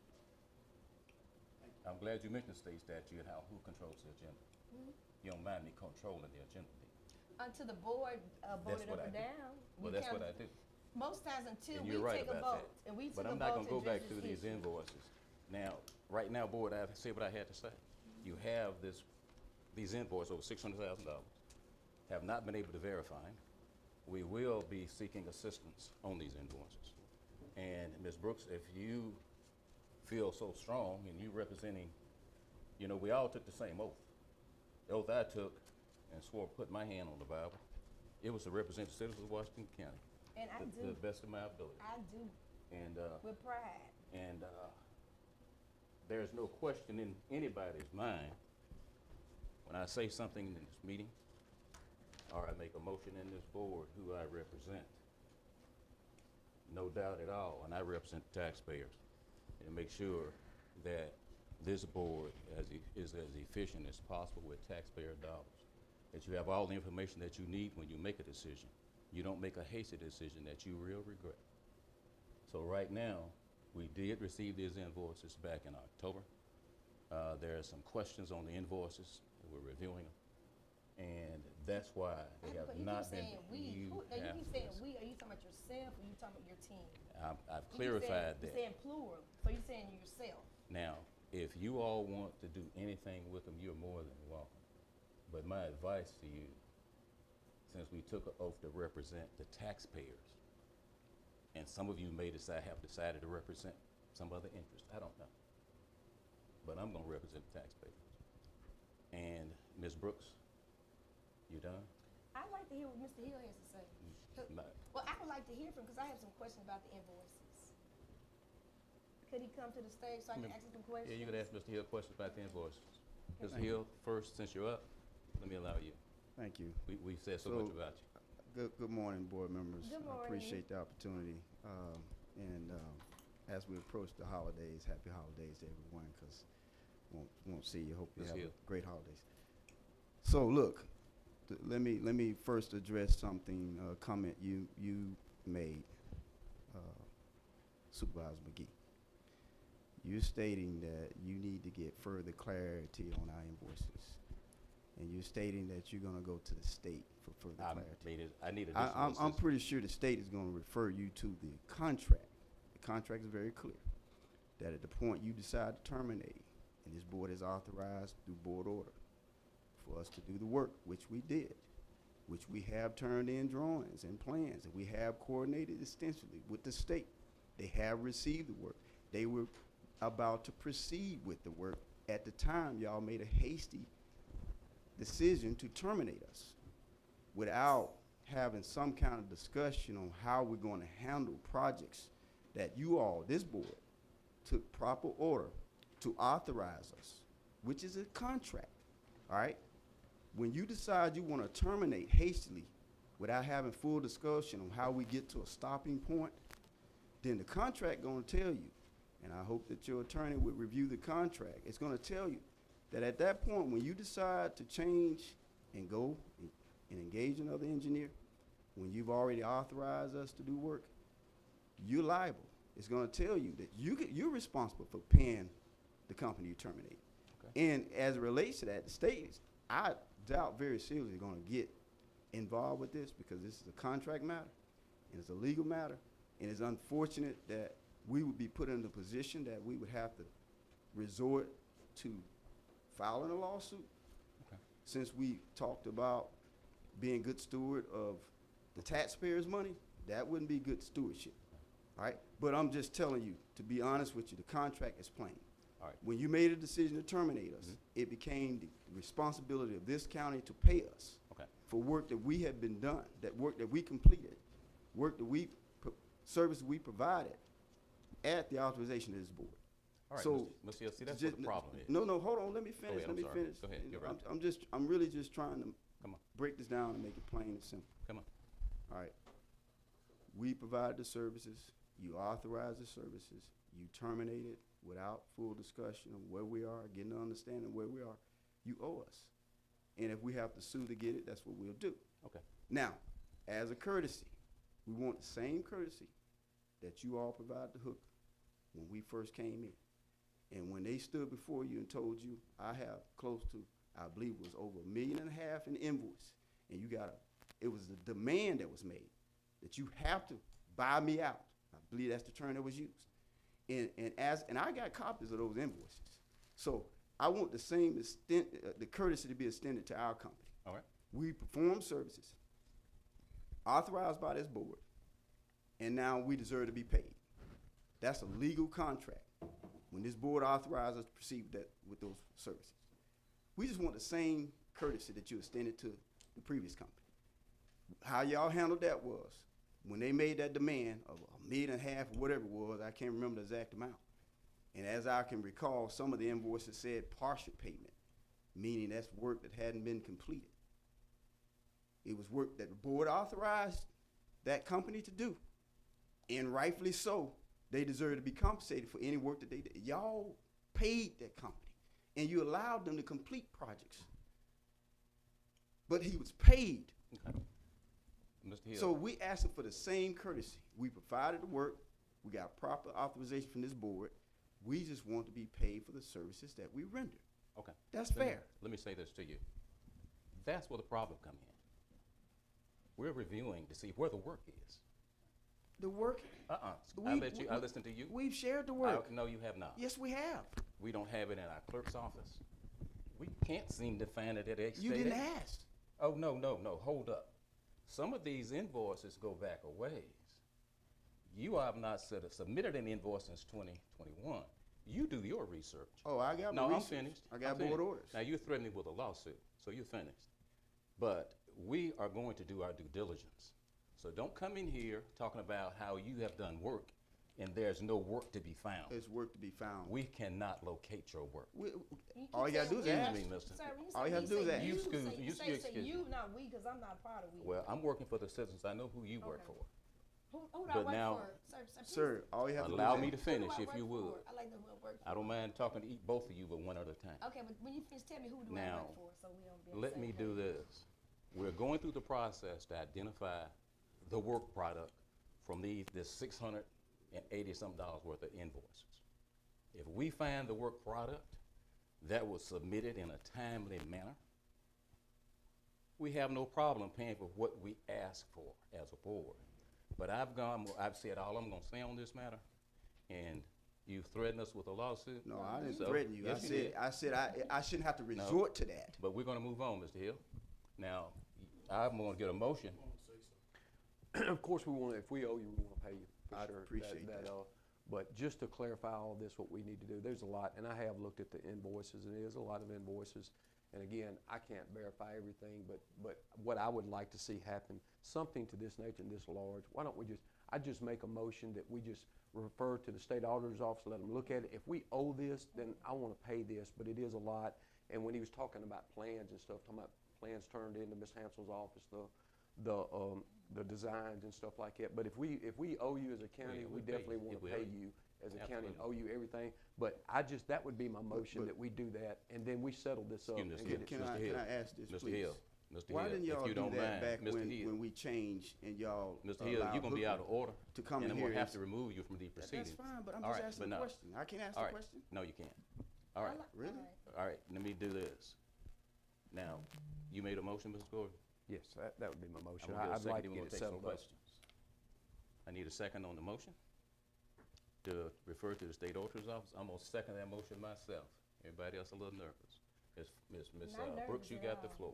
I'm glad you mentioned state statute and who controls the agenda. You don't mind me controlling the agenda. Until the board voted what up or I do. down. Well, you that's count- what I do. Most times until And we you're right take a about vote. that. And we took But a I'm not vote gonna go to back address through this these issue. invoices. Now, right now, board, I say what I had to say. You have these invoices over $600,000, have not been able to verify them. We will be seeking assistance on these invoices. And Ms. Brooks, if you feel so strong and you representing, we all took the same oath. The oath I took and swore, put my hand on the Bible, it was to represent the citizens of Washington County And I to do. the best of my ability. I do. And, With pride. and there's no question in anybody's mind when I say something in this meeting or I make a motion in this board who I represent. No doubt at all, and I represent taxpayers and make sure that this board is as efficient as possible with taxpayer dollars. That you have all the information that you need when you make a decision. You don't make a hasty decision that you will regret. So right now, we did receive these invoices back in October. There are some questions on the invoices. We're reviewing them. And that's why they have But you not keep been. saying we. You keep saying we. Are you talking about yourself or you talking about your team? I've You keep clarified You're that. saying plural. So you're saying yourself. Now, if you all want to do anything with them, you're more than welcome. But my advice to you, since we took an oath to represent the taxpayers, and some of you may have decided to represent some other interest, I don't know. But I'm gonna represent the taxpayers. And Ms. Brooks, you done? I'd like to hear what Mr. Hill has to say. No. Well, I would like to hear from, because I have some questions about the invoices. Could he come to the stage so I can ask him some questions? Yeah, you could ask Mr. Hill questions about the invoices. Mr. Hill, first, since you're up, let me allow you. Thank you. We've said so much about you. Good morning, board members. Good I morning. appreciate the opportunity. As we approach the holidays, happy holidays to everyone, because won't see you. Hope you Ms. have Hill. great holidays. So look, let me first address something, comment you made, Supervisor McGee. You're stating that you need to get further clarity on our invoices. And you're stating that you're gonna go to the state for further clarity. I need additional I'm assistance. pretty sure the state is gonna refer you to the contract. The contract is very clear, that at the point you decide to terminate, and this board is authorized through board order for us to do the work, which we did, which we have turned in drawings and plans, and we have coordinated extensively with the state. They have received the work. They were about to proceed with the work. At the time, y'all made a hasty decision to terminate us without having some kind of discussion on how we're going to handle projects that you all, this board, took proper order to authorize us, which is a contract, all right? When you decide you want to terminate hastily without having full discussion on how we get to a stopping point, then the contract going to tell you, and I hope that your attorney would review the contract, it's going to tell you that at that point, when you decide to change and go and engage another engineer, when you've already authorized us to do work, you're liable. It's going to tell you that you're responsible for paying the company you terminate. Okay. And as it relates to that, the state, I doubt very seriously going to get involved with this because this is a contract matter. and it's a legal matter, and it's unfortunate that we would be put in the position that we would have to resort to filing a lawsuit. Okay. Since we talked about being good steward of the taxpayers' money, that wouldn't be good stewardship, all right? But I'm just telling you, to be honest with you, the contract is plain. All right. When you made a decision to terminate us, it became the responsibility of this county to pay us Okay. for work that we had been done, that work that we completed, work that we, service we provided at the authorization of this board. All right, So, Mr. Hill, see, that's just- what the problem is. No, hold on, let me finish, ahead, let I'm me sorry. finish. Go ahead, You you're know, right. I'm really just trying to Come on, break this down and make it plain and simple. come on. All right. We provide the services, you authorize the services, you terminate it without full discussion of where we are, getting an understanding of where we are, you owe us. And if we have to sue to get it, that's what we'll do. Okay. Now, as a courtesy, we want the same courtesy that you all provided to Hooker when we first came in. And when they stood before you and told you, I have close to, I believe it was over $1.5 million in invoice, and you got it was the demand that was made, that you have to buy me out. I believe that's the term that was used. And I got copies of those invoices. So I want the same extent, the courtesy to be extended to our company. All right. We perform services authorized by this board, and now we deserve to be paid. That's a legal contract when this board authorizes us to proceed with those services. We just want the same courtesy that you extended to the previous company. How y'all handled that was, when they made that demand of $1.5 million or whatever it was, I can't remember the exact amount. And as I can recall, some of the invoices said partial payment, meaning that's work that hadn't been completed. It was work that the board authorized that company to do. And rightfully so, they deserve to be compensated for any work that they did. Y'all paid that company, and you allowed them to complete projects. But he was paid. Okay. Mr. Hill. So we asking for the same courtesy. We provided the work, we got proper authorization from this board. We just want to be paid for the services that we rendered. Okay. That's Let me- fair. Let me say this to you. That's where the problem come in. We're reviewing to see where the work is. The work, I We- listened to you. we've shared the work. No, you have not. Yes, we have. We don't have it in our clerk's office. We can't seem to find it at X You didn't ask. Oh, no, hold up. Some of these invoices go back a ways. You have not submitted an invoice since 2021. You do your research. Oh, I got my No, I'm research. finished. I got I'm board finished. orders. Now, you're threatening me with a lawsuit, so you're finished. But we are going to do our due diligence. So don't come in here talking about how you have done work and there's no work to be found. There's work to be found. We cannot locate your work. All you gotta do is Excuse ask. me, mister. Sir, when you All say you have we, to do is say ask. you, You excuse- say- you say excuse me. you, not we, because I'm not a part of we. Well, I'm working for the citizens. I know who you work Okay. for. Who do I but work now- for? Sir, Sir, all you have to do is Allow ask. me to Who do I finish if work you for? would. I like to know who I work for. I don't mind talking to both of you, but one at a time. Okay, but when you finish, tell me who do I Now, work for, so we don't be on the Let same me do page. this. We're going through the process to identify the work product from this $680 worth of invoices. If we find the work product that was submitted in a timely manner, we have no problem paying for what we ask for as a board. But I've said all I'm gonna say on this matter, and you threatened us with a lawsuit. No, I didn't So- threaten you. Yes, I said I shouldn't have to resort to that. But we're gonna move on, Mr. Hill. Now, I'm gonna get a motion. Of course, we want, if we owe you, we want to pay you, for I'd sure. appreciate that. But just to clarify all this, what we need to do, there's a lot, and I have looked at the invoices, and it is a lot of invoices. And again, I can't verify everything, but what I would like to see happen, something to this nature and this large, why don't we I just make a motion that we just refer to the state auditor's office, let them look at it. If we owe this, then I want to pay this, but it is a lot. And when he was talking about plans and stuff, talking about plans turned into Ms. Hansel's office, the designs and stuff like that. But if we owe you as a county, Yeah, we we pay definitely you. want to Yeah, we pay owe you. you as a county and Absolutely. owe you everything. But that would be my motion, that we do that, and then we settle this up. Excuse me, and Mr. get it Can Mr. I Hill. ask this, Mr. please? Hill, Mr. Why Hill, didn't y'all if you do don't that mind, back Mr. Hill. when we changed and y'all Mr. Hill, allowed you're gonna be out of Hooker order, to come and in I'm gonna here have and to remove you from the proceedings. That's fine, but I'm All just right, asking but a no. question. I can't ask All the right. question. No, you can't. All right, Really? all right, let me do this. Now, you made a motion, Mr. Gordon? Yes, that would be my motion. I'm gonna get a I'd second, like then to we're get gonna it take some settled up. questions. I need a second on the motion to refer to the state auditor's office. I'm gonna second that motion myself. Everybody else a little nervous. Miss Not Brooks, you nervous got at the all. floor.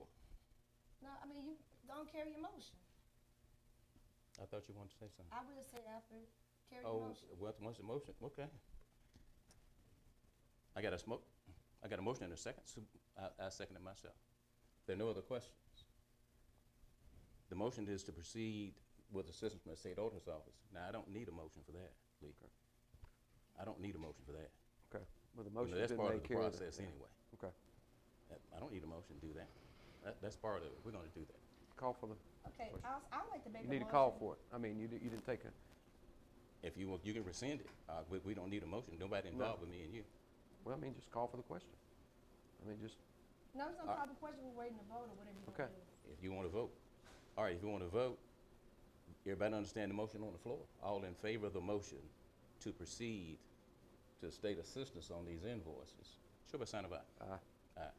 No, I mean, you don't carry your motion. I thought you wanted to say something. I will say after carry your Oh, motion. once the motion, okay. I got a motion and a second, so I second it myself. There are no other questions. The motion is to proceed with assistance from the state auditor's office. Now, I don't need a motion for that, Lee. I don't need a motion for that. Okay, well, the You know, motion that's didn't part of make the care of it. process Yeah. anyway. Okay, I don't need a motion to do that. That's part of it. We're gonna do that. call for the, Okay, Question. I'd like to make a you motion. need to call for it. I mean, you didn't take a, If you want, you can rescind it. We don't need a motion. Nobody involved with me and you. well, I mean, just call for the question. I mean, just, No, it's no problem. Question, we're waiting to vote or whatever you Okay. want to do. If you wanna vote. All right, if you wanna vote, everybody understand the motion on the floor? All in favor of the motion to proceed to state assistance on these invoices? Show by sign of aye. Aye.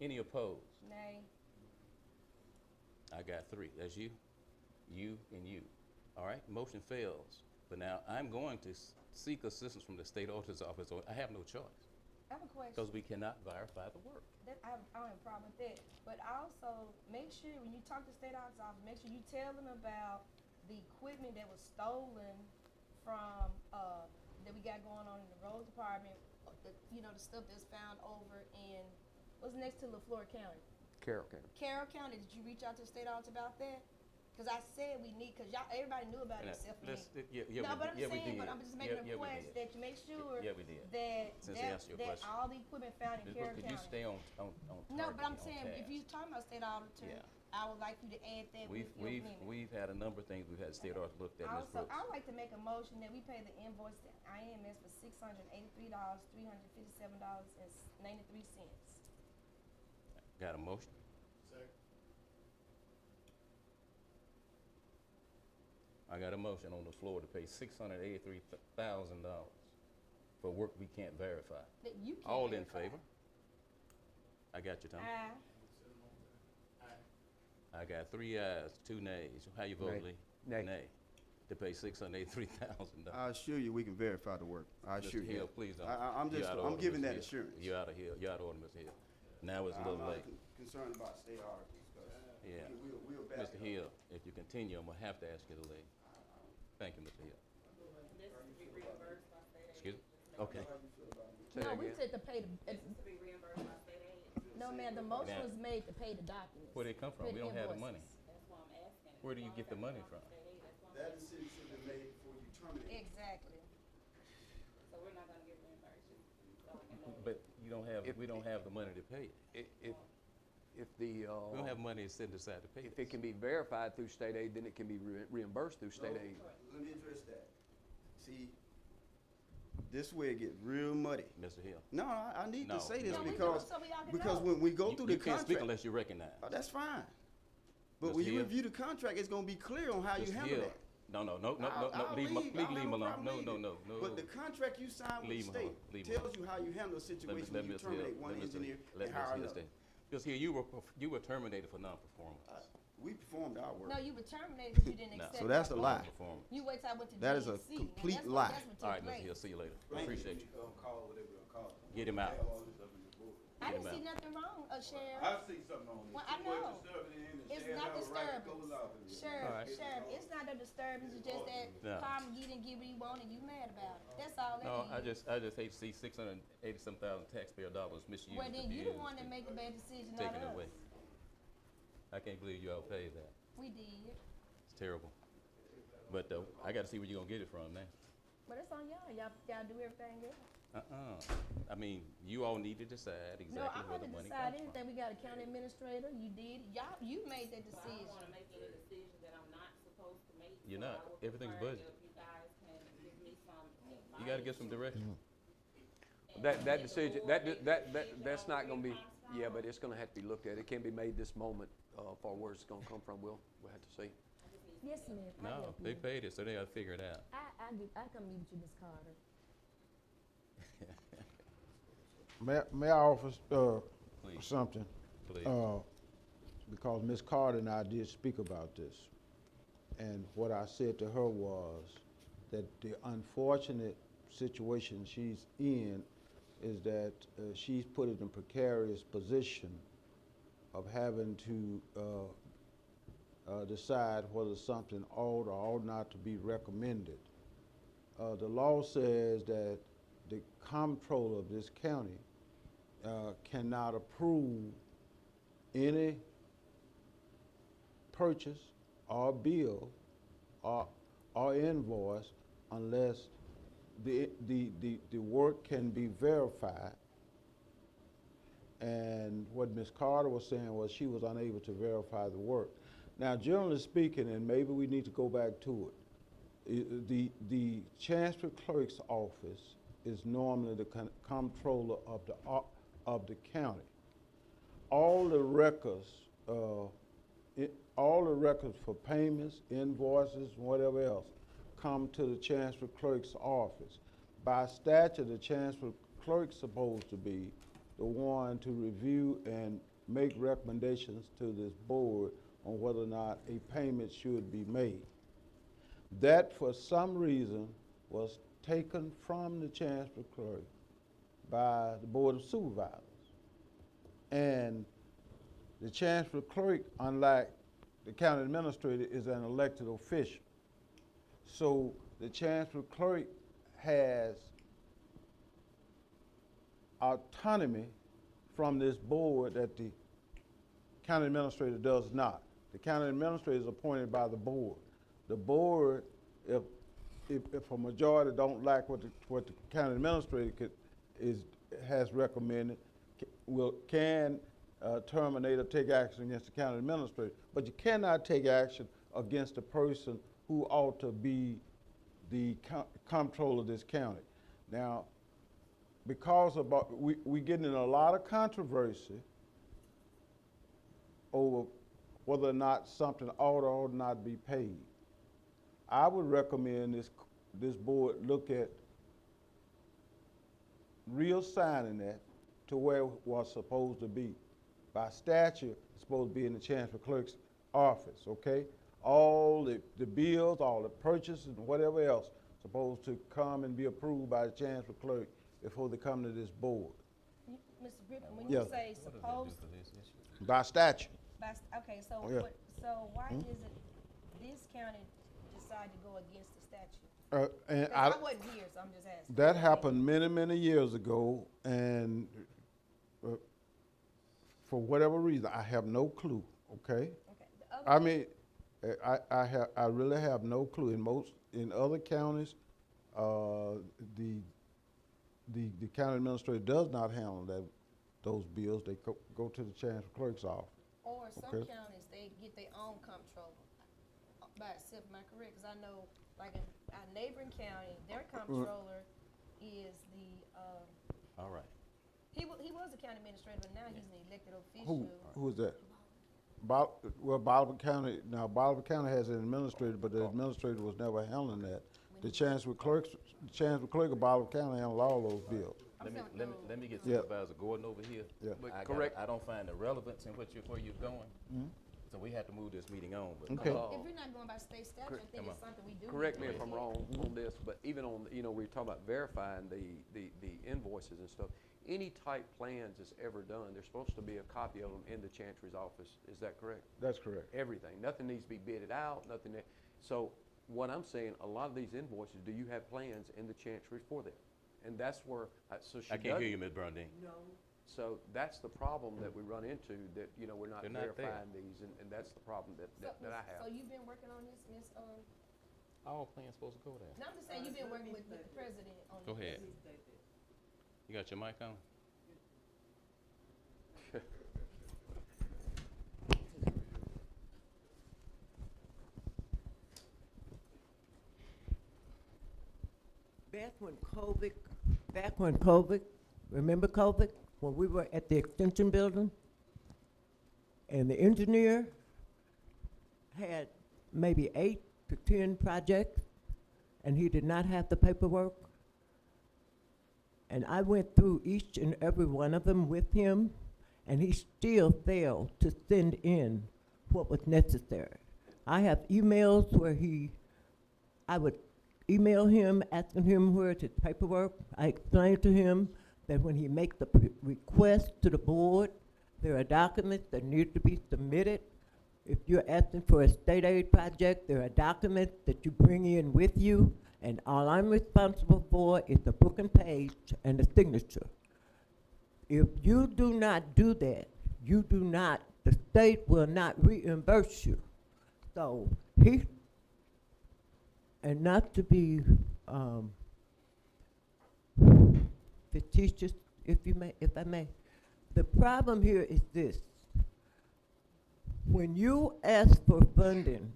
Any opposed? Nay. I got 3. That's you, and you. All right, motion fails. But now I'm going to seek assistance from the state auditor's office. I have no choice I have a question. because we cannot verify the work. I don't have a problem with that. But also, make sure when you talk to the state auditor's office, make sure you tell them about the equipment that was stolen from, that we got going on in the road department, the stuff that's found over in, what's next to LaFleur County? Carroll County. Carroll County, did you reach out to the state auditor about that? Cause I said we need, cause everybody knew about it except for me. No, but I'm saying, but I'm just making a request that you make sure Yeah, we did. that, Since they asked you a that question. all the equipment found in Ms. Carroll Brooks, County. could you stay on target? No, but I'm on saying, if task? you're talking about state auditor, Yeah. I would like you to add that with your amendment. We've had a number of things we've had state auditor looked at, Ms. Also, Brooks. I'd like to make a motion that we pay the invoice to IMS for $683,357.93. Got a motion? I got a motion on the floor to pay $683,000 for work we can't verify. That you can't All in verify. favor? I got you, Tom. Aye. I got 3 ayes, 2 nays. How you vote, Nay. Lee? Nay. To pay $683,000. I assure you, we can verify the work. I assure Mr. you. Hill, please don't. I'm You're just, out of I'm order, giving Mr. that Hill. assurance. You're out of here. You're out of order, Mr. Hill. Now it's a little late. Concerned about state auditors, Yeah. we'll back Mr. it up. Hill, if you continue, I'm gonna have to ask you to leave. Thank you, Mr. Hill. This is to be reimbursed by state aid. Excuse me? Okay. say No, that we again. said to pay This the, is to be reimbursed by state aid. no, man, the motion Now- was made to pay the documents. Where'd it come from? Pay We don't have the money. invoices. That's why I'm asking. Where do you get the money from? That decision should have been made before you terminate. Exactly. So we're not gonna get reimbursed, just so I can know. But you don't have, If- we don't have the money to pay it. If the, We don't have money set aside to pay if it. it can be verified through state aid, then it can be reimbursed through state aid. Let me address that. See, this way it get real muddy. Mr. Hill. No, I need No, to say this no. No, we do because, it so we all can because know. when we go You- through the You can't speak contract, unless you recognize. that's fine. But Mr. when you Hill? review the contract, it's gonna be clear on how you Mr. handle Hill. that. No, I'll leave him, leave. please I don't leave him have alone. no No, problem no. leaving. But the contract you sign with the Leave him state alone. Leave him tells you how you handle a situation when you Mr. Hill- terminate one let Mr. engineer let and Mr. hire Hill another. stay. Because here, you were terminated for non-performance. We performed our work. No, you were terminated because you didn't No. accept. So that's a our lie. offer. Non-performance. You wait till I went to That is a DNC, and complete that's what- lie. that's what All right, took Mr. place. Hill, see you later. Appreciate you. Get Get him out. I Get didn't him see out. nothing wrong, Sheriff. I see something on Well, I know. It's not disturbance. Sheriff, All right. Sheriff, it's not a disturbance, it's just that No. Carmen, you didn't get what you wanted, you mad about it. That's all that No, is. I just hate to see 680-some-thousand taxpayer dollars misused. Well, then you the abused, one that and made the bad decision, not taken us. away. I can't believe you all paid that. We did. It's terrible. But I got to see where you're gonna get it from now. But it's on y'all. Y'all do everything else. I mean, you all need to decide No, exactly I'm where not the to money decide comes from. anything. We got a county administrator. You did. You made that But I decision. don't wanna make any decisions that I'm not supposed to make. You're so not. I would Everything's prefer budget. If you guys can give me some advice. You got to get some direction. and That let the decision, board make the decision that's on not where gonna be, it comes from. yeah, but it's gonna have to be looked at. It can't be made this moment, for where it's gonna come from. We'll have to see. Yes, ma'am. I No, help they you. paid it, so they got to figure it out. I come meet with you, Ms. Carter. May I offer, Please, something? please. Because Ms. Carter and I did speak about this. And what I said to her was that the unfortunate situation she's in is that she's put in a precarious position of having to decide whether something ought or ought not to be recommended. The law says that the comptroller of this county cannot approve any purchase or bill or invoice unless the work can be verified. And what Ms. Carter was saying was she was unable to verify the work. Now, generally speaking, and maybe we need to go back to it, the Chancery Clerk's office is normally the comptroller of the county. All the records, all the records for payments, invoices, whatever else, come to the Chancery Clerk's office. By statute, the Chancery Clerk's supposed to be the one to review and make recommendations to this board on whether or not a payment should be made. That, for some reason, was taken from the Chancery Clerk by the Board of Supervisors. And the Chancery Clerk, unlike the county administrator, is an elected official. So the Chancery Clerk has autonomy from this board that the county administrator does not. The county administrator is appointed by the board. The board, if a majority don't like what the county administrator has recommended, can terminate or take action against the county administrator. But you cannot take action against a person who ought to be the comptroller of this county. Now, because we getting in a lot of controversy over whether or not something ought or ought not be paid. I would recommend this board look at reassigning that to where it was supposed to be. By statute, it's supposed to be in the Chancery Clerk's office, okay? All the bills, all the purchases, and whatever else supposed to come and be approved by the Chancery Clerk before they come to this board. Mr. Griffin, when you Yes. say supposed, By statute. okay, so Oh, yeah. so why Hmm? is it this county decided to go against the statute? And 'Cause I wasn't here, so I'm just asking. that happened many, many years ago, and for whatever reason, I have no clue, okay? Okay. The other I thing- mean, I really have no clue. In other counties, the county administrator does not handle those bills. They go to the Chancery Clerk's office. Or some Okay. counties, they get their own comptroller by itself, am I correct? Because I know, like in our neighboring county, their comptroller is All right. he was a county administrator, but now he's an elected official. Who is that? Bolivar County has an administrator, but the administrator was never handling that. The Chancery Clerk of Bolivar County handled all those bills. Let me get Yeah. Supervisor Gordon over here. Yeah. But correct- I don't find the relevance in where you're going, Mhm. so we have to move this meeting on. But Okay. Paul, If you're not going by state statute, I think Come it's on. something we do. Correct need me to if I'm look at. wrong on this, but even on, we were talking about verifying the invoices and stuff. Any type plans that's ever done, there's supposed to be a copy of them in the Chancery's office. Is that correct? That's correct. Everything. Nothing needs to be bidded out, nothing. So what I'm saying, a lot of these invoices, do you have plans in the Chancery for them? And that's where, so she I can't hear doesn't. you, Ms. Brundin. So that's the problem that we run into, that, we're not They're not there. verifying these, and that's the problem that I have. So you've been working on this, Ms. All plans supposed to go there. No, I'm just saying, you've been working with the president on this. Go ahead. You got your mic on? Back when COVID, remember COVID, when we were at the extension building? And the engineer had maybe 8 to 10 projects, and he did not have the paperwork. And I went through each and every one of them with him, and he still failed to send in what was necessary. I have emails where I would email him, asking him where's his paperwork. I explained to him that when he makes the request to the board, there are documents that need to be submitted. If you're asking for a state aid project, there are documents that you bring in with you, and all I'm responsible for is the book and page and the signature. If you do not do that, the state will not reimburse you. So and not to be fictitious, if I may, the problem here is this. When you ask for funding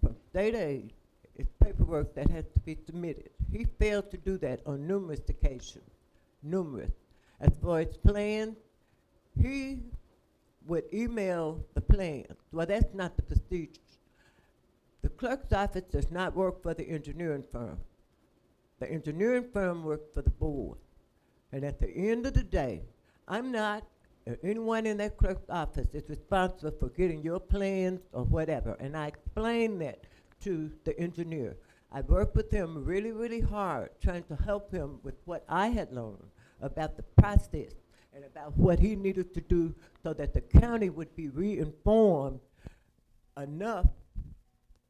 from state aid, it's paperwork that has to be submitted. He failed to do that on numerous occasions, numerous. As far as plans, he would email the plans. Well, that's not the procedure. The clerk's office does not work for the engineering firm. The engineering firm works for the board. And at the end of the day, I'm not, or anyone in that clerk's office is responsible for getting your plans or whatever. And I explained that to the engineer. I worked with him really, really hard, trying to help him with what I had learned about the process and about what he needed to do so that the county would be re-informed enough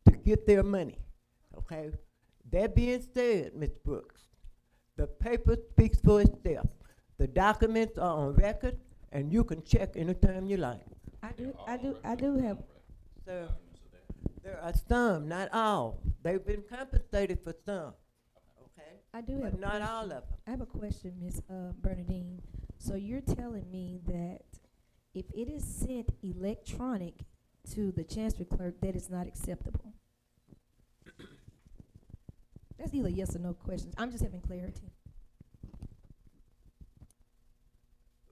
to get their money, okay? That being said, Ms. Brooks, the paper speaks for itself. The documents are on record, and you can check anytime you like. I do have, Sir, there are some, not all. They've been compensated for some, okay? I do have But a not question. all of them. I have a question, Ms. Bernadine. So you're telling me that if it is sent electronic to the Chancery Clerk, that is not acceptable? That's either yes or no questions. I'm just having clarity.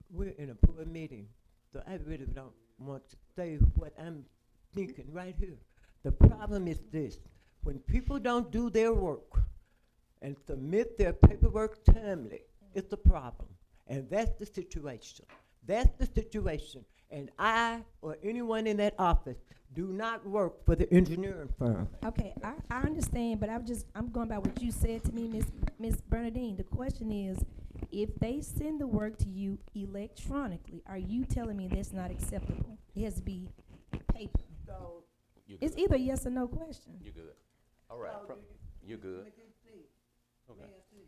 We're in a board meeting, so I really don't want to say what I'm thinking right here. The problem is this: when people don't do their work and submit their paperwork timely, it's a problem. And that's the situation. That's the situation. And I or anyone in that office do not work for the engineering firm. Okay, I understand, but I'm going by what you said to me, Miss Bernadine. The question is, if they send the work to you electronically, are you telling me that's not acceptable? It has to be paper. So, You It's good. either yes or no question. You good. All right. So do You good. Let me see. Okay. May I see?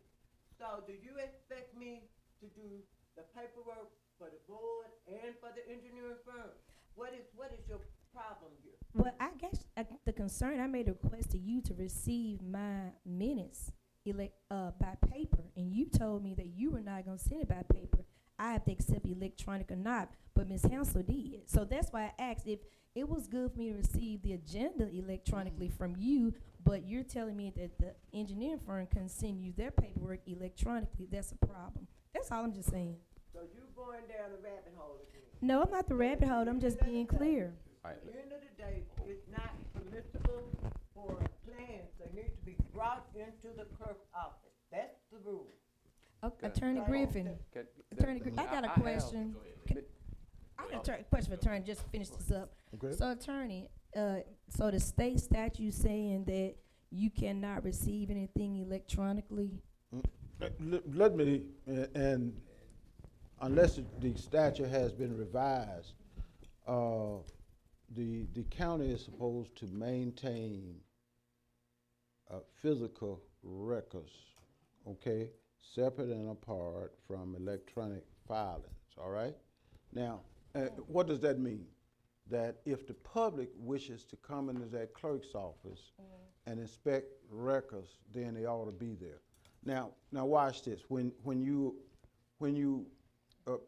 So do you expect me to do the paperwork for the board and for the engineering firm? What is your problem here? Well, I guess the concern, I made a request to you to receive my minutes by paper, and you told me that you were not gonna send it by paper. I have to accept electronic or not, but Ms. Hansel did. So that's why I asked if it was good for me to receive the agenda electronically from you, but you're telling me that the engineering firm can send you their paperwork electronically. That's a problem. That's all I'm just saying. So you going down the rabbit hole again? No, I'm not the rabbit hole. I'm just being clear. All right. At the end of the day, it's not permissible for plans, they need to be brought into the clerk's office. That's the rule. Okay, Attorney Right. Griffin. Can- Attorney Griffin, I got a have- question. Go ahead. Can- I got a question for attorney, just to finish this up. Okay. So attorney, so the state statute saying that you cannot receive anything electronically? Let me, and unless the statute has been revised, the county is supposed to maintain physical records, okay, separate and apart from electronic filings, all right? Now, what does that mean? That if the public wishes to come into that clerk's office and inspect records, then they ought to be there. Now watch this. When you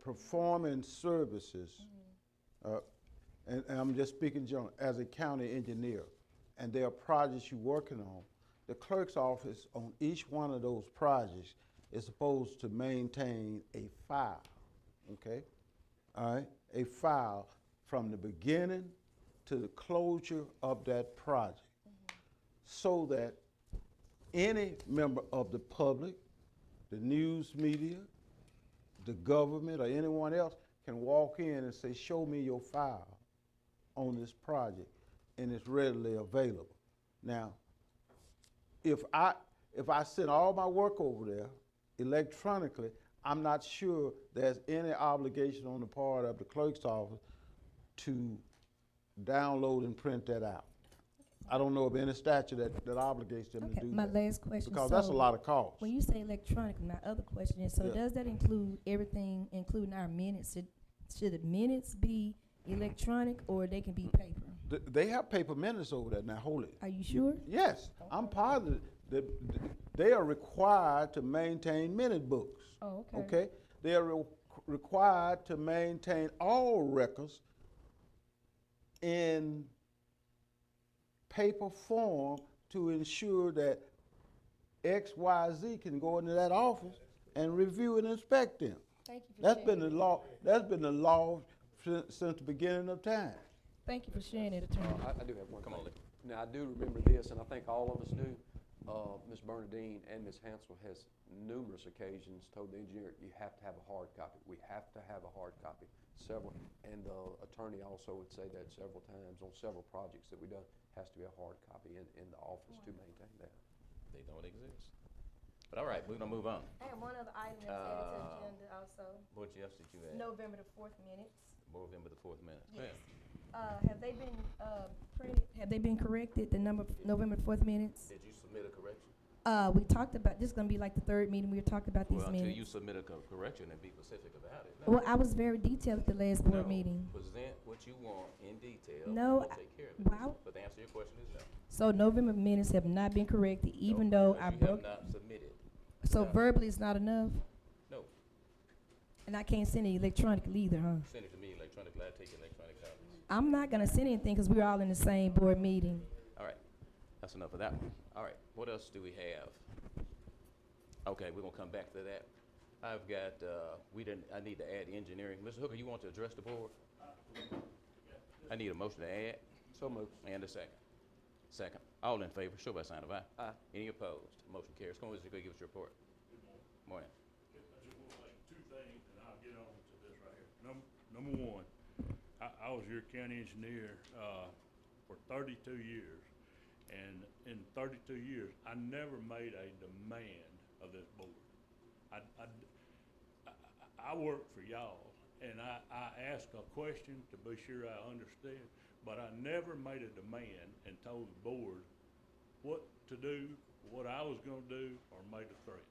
performing services, and I'm just speaking general, as a county engineer, and there are projects you're working on, the clerk's office on each one of those projects is supposed to maintain a file, okay? All right, a file from the beginning to the closure of that project, so that any member of the public, the news media, the government, or anyone else can walk in and say, show me your file on this project. and it's readily available. Now, if I send all my work over there electronically, I'm not sure there's any obligation on the part of the clerk's office to download and print that out. I don't know of any statute that obligates them to Okay, do my that. last question. Because that's a So, lot of cost. when you say electronic, my other question is, so Yeah. does that include everything, including our minutes? Should the minutes be electronic or they can be paper? They have paper minutes over there now, hold it. Are you sure? Yes, I'm positive that they are required to maintain minute books. Oh, okay. Okay? They are required to maintain all records in paper form to ensure that XYZ can go into that office and review and inspect them. Thank you for That's sharing. been the law, that's been the law since the beginning of time. Thank you for sharing it, Attorney. I do have one Come thing. on, Lee. Now, I do remember this, and I think all of us do. Ms. Bernadine and Ms. Hansel has numerous occasions told the engineer, you have to have a hard copy. We have to have a hard copy. And the attorney also would say that several times on several projects that we done, has to be a hard copy in the office to maintain that. They don't exist. But all right, we're gonna move on. I have one other item that's added to the agenda also. What else did you add? November the 4th minutes. November the 4th minute. Yes. Have they been printed? Have they been corrected, the November 4th minutes? Did you submit a correction? We talked about, this is gonna be like the third meeting, we were talking about these Well, until you minutes. submit a correction and be specific about it. Well, I was very detailed at the last board No, meeting. present what you want in detail. No, We'll I- take care of it. wow. But the answer to your question is no. So November minutes have not been corrected, even No, though because I you broke. have not submitted. So No. verbally is not enough? No, And I can't send it electronically either, huh? send it to me electronically, I take electronic copies. I'm not gonna send anything because we're all in the same board meeting. All right, that's enough of that one. All right, what else do we have? Okay, we're gonna come back to that. I've got, I need to add engineering. Mr. Hooker, you want to address the board? I need a motion to add So moved. and a second. Second. All in favor, show by sign of aye. Aye. Any opposed? Motion carries. Come on, Mr. Hooker, give us your report. Morning. I just want to make two things, and I'll get on to this right here. Number one, I was your county engineer for 32 years, and in 32 years, I never made a demand of this board. I work for y'all, and I asked a question to be sure I understood, but I never made a demand and told the board what to do, what I was gonna do, or made a threat.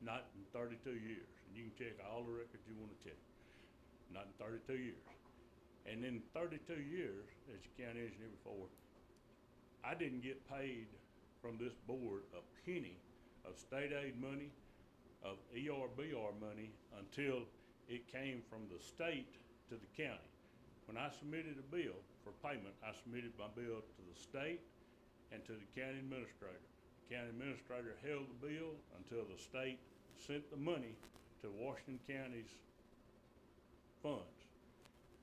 Not in 32 years, and you can check all the records you wanna check. Not in 32 years. And in 32 years, as your county engineer before, I didn't get paid from this board a penny of state aid money, of ERBR money, until it came from the state to the county. When I submitted a bill for payment, I submitted my bill to the state and to the county administrator. The county administrator held the bill until the state sent the money to Washington County's funds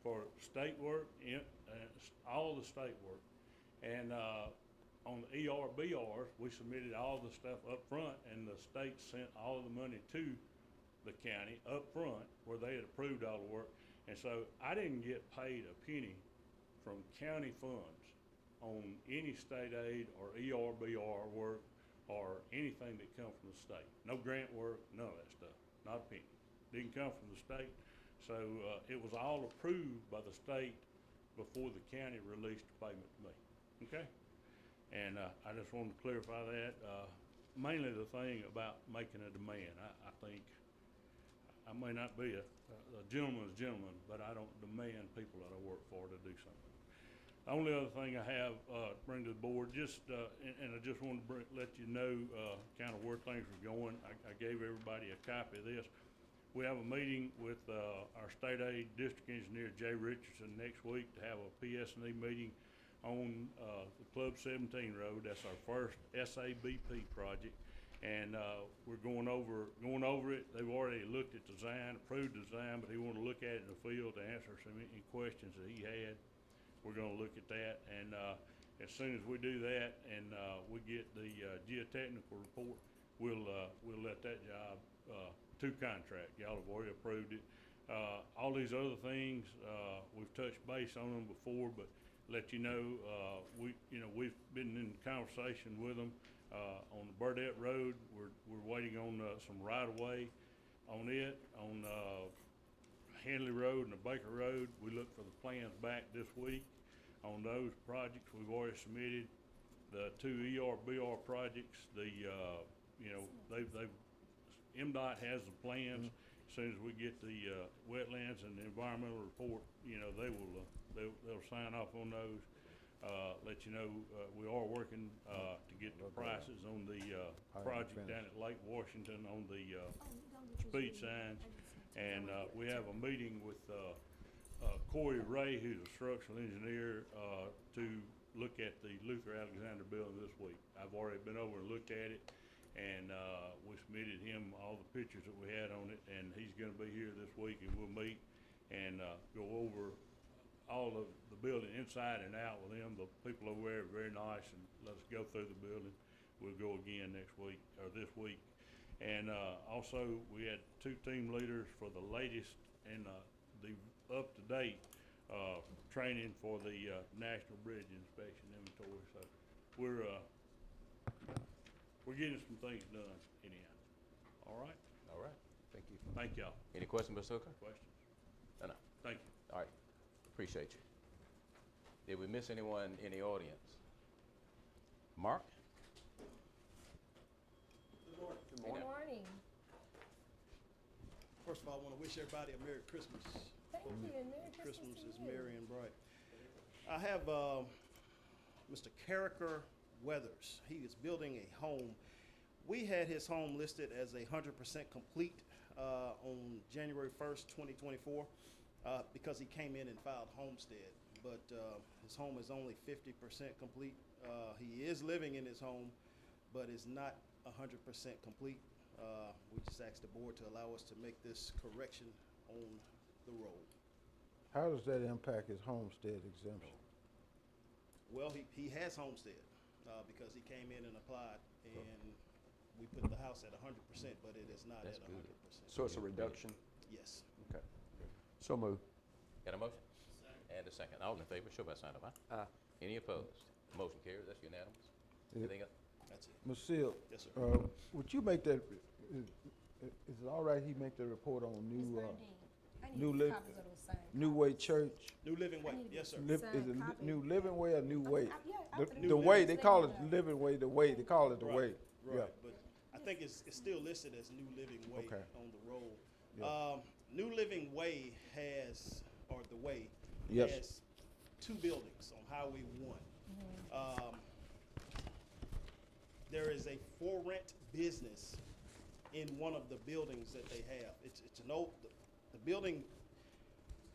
for state work, all the state work. And on the ERBRs, we submitted all the stuff up front, and the state sent all the money to the county up front where they had approved all the work. And so I didn't get paid a penny from county funds on any state aid or ERBR work or anything that come from the state. No grant work, none of that stuff, not a penny. Didn't come from the state. So it was all approved by the state before the county released the payment to me, okay? And I just wanted to clarify that. Mainly the thing about making a demand. I think I may not be a gentleman's gentleman, but I don't demand people that I work for to do something. The only other thing I have to bring to the board, and I just wanted to let you know kind of where things are going. I gave everybody a copy of this. We have a meeting with our state aid district engineer, Jay Richardson, next week to have a PS&E meeting on the Club 17 Road. That's our first SABP project. And we're going over it. They've already looked at design, approved design, but he wanted to look at it in the field to answer any questions that he had. We're gonna look at that, and as soon as we do that and we get the geotechnical report, we'll let that job to contract. Y'all have already approved it. All these other things, we've touched base on them before, but let you know, we've been in conversation with them, on the Burdette Road. We're waiting on, some right-of-way on it, on, Henley Road and the Baker Road. We look for the plans back this week on those projects. We've already submitted the 2 ERBR projects. MDOT has the plans. As soon as we get the, wetlands and the environmental report, they'll sign off on those. Let you know, we are working, to get the prices on the, project down at Lake Washington on the, speed signs. And, we have a meeting with, Corey Ray, who's a structural engineer, to look at the Luther Alexander building this week. I've already been over and looked at it, and, we submitted him all the pictures that we had on it, and he's gonna be here this week, and we'll meet and, go over all of the building inside and out with them. The people over there are very nice and let us go through the building. We'll go again next week, or this week. And, also, we had 2 team leaders for the latest and, the up-to-date, training for the, National Bridge Inspection Inventory. So we're getting some things done anyhow. All right? All right, thank you. Thank y'all. Any questions, Mr. Hooker? Questions? No. Thank you. All right, appreciate you. Did we miss anyone in the audience? Mark? Good morning. First of all, I want to wish everybody a Merry Christmas. Thank you, and Merry Christmas Christmas to is you. merry and bright. I have Mr. Carricker Weathers. He is building a home. We had his home listed as 100% complete on January 1st, 2024, because he came in and filed homestead. But his home is only 50% complete. He is living in his home, but is not 100% complete. We just asked the board to allow us to make this correction on the road. How does that impact his homestead exemption? Well, he has homestead, because he came in and applied, and we put the house at 100%, but it is not That's at good. 100%. So it's a reduction? Yes. Okay. So moved. Got a motion? And a second. All in favor, show by sign of aye. Aye. Any opposed? Motion carries. That's unanimous. Anything else? That's it. Ms. Seal, Yes, sir. would you make that, is it all right he make the report on Ms. new, Burdine, I New need Liv- copies of those signed New copies. Way Church? New Living Way, I need yes, sir. to- Is Signed it copy. New Living Way or New Way? Yeah, The, after the New way, Living they call it Way. Living Way, the way, they call it the way. Right, Yeah. but I think it's still listed as New Living Way Okay. on the roll. Yeah. New Living Way has, or the way, Yes. has 2 buildings on Highway 1. There is a for rent business in one of the buildings that they have. It's an old, the building,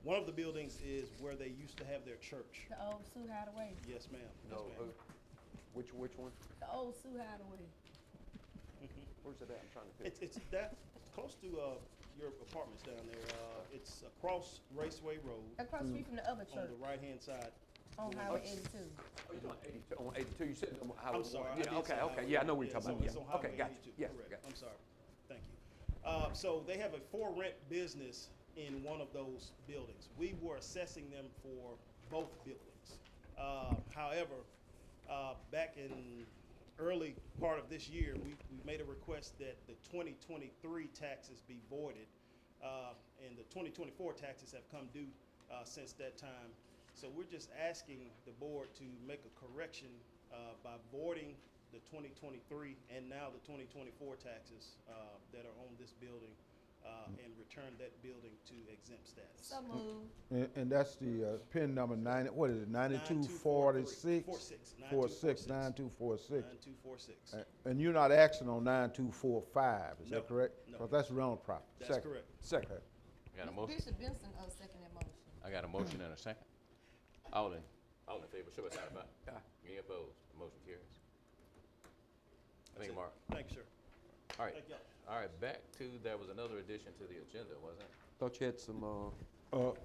one of the buildings is where they used to have their church. The old Sue Hideaway, Yes, ma'am. Yes, No, ma'am. which one? the old Sue Hideaway. Where's it at? I'm trying to think. It's that, close to your apartments down there. It's across Raceway Road Across the street from the other on church, the right-hand side. on Highway 82. Oh, you're talking 82, on 82, you said on Highway I'm sorry. 1. I Yeah, did okay, say okay, Highway yeah, I know 82. what you're talking about, It's on yeah. Okay, Highway gotcha, 82, yeah, correct. gotcha. I'm sorry. Thank you. So they have a for rent business in one of those buildings. We were assessing them for both buildings. However, back in early part of this year, we made a request that the 2023 taxes be voided, and the 2024 taxes have come due since that time. So we're just asking the board to make a correction by voiding the 2023 and now the 2024 taxes that are on this building, and return that building to exempt status. So moved. And that's the, PIN number 9246? 46, 9246. 9246. And you're not acting on 9245, is No, that correct? no. Because that's rental property. That's Second. correct. Second. Okay. Got a motion? Bishop Benson, second that motion. I got a motion and a second. All in favor, show by sign of aye. Aye. Any opposed? Motion carries. Thank That's you, it. Mark. Thank you, sir. All right, Thank y'all. all right, back to, there was another addition to the agenda, wasn't it? Thought you had some, For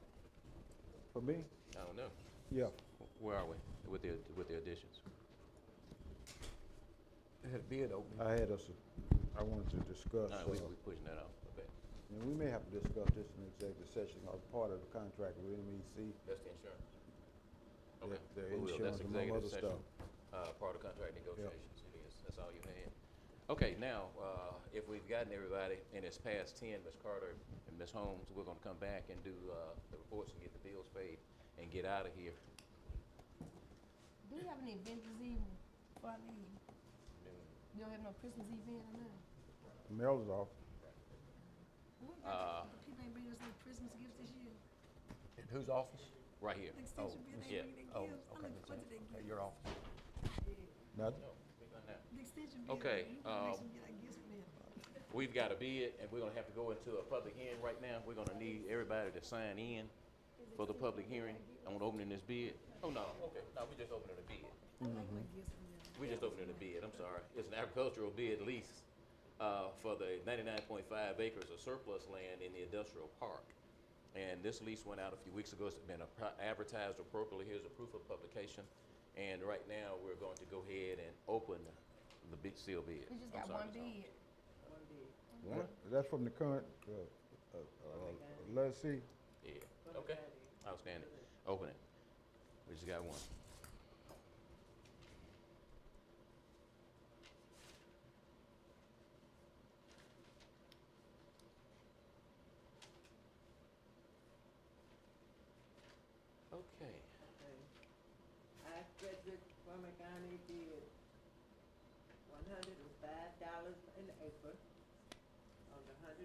me? I don't know. Yeah. Where are we with the additions? it had a bid opening. I wanted to discuss, We pushing that off a bit. and we may have to discuss this in executive session as part of the contract with MEC. That's the insurance. Okay. their We will. That's insurance, among executive other session, stuff. part of contract negotiations. It is. That's all you had. Okay, now, if we've gotten everybody and it's past 10, Ms. Carter and Ms. Holmes, we're gonna come back and do, the reports and get the bills paid and get out of here. Do we have any events this evening before I leave? You don't have no Christmas event or nothing? Mail is off. People ain't bringing us no Christmas gifts this year. In whose office? Right here. Extension bill, they yeah. bringing their Oh, gifts. okay. What did they Okay, give? your office. Nothing. The extension bill. Okay, We wanna make sure we get our gifts from them. We've got a bid, and we're gonna have to go into a public hearing right now. We're gonna need everybody to sign in for the public hearing on opening this bid. Oh, no, okay, no, we're just opening the bid. I like my gifts from them. We're just opening the bid, I'm sorry. It's an agricultural bid lease, for the 99.5 acres of surplus land in the industrial park. And this lease went out a few weeks ago. It's been advertised appropriately. Here's a proof of publication. And right now, we're going to go ahead and open the bid, seal bid. We just I'm got sorry, one Ms. Holmes. bid. That's from the current, let's see. Yeah, okay, outstanding. Open it. We just got one. Okay. I Frederick Plummer County did $105 an acre on the 199.5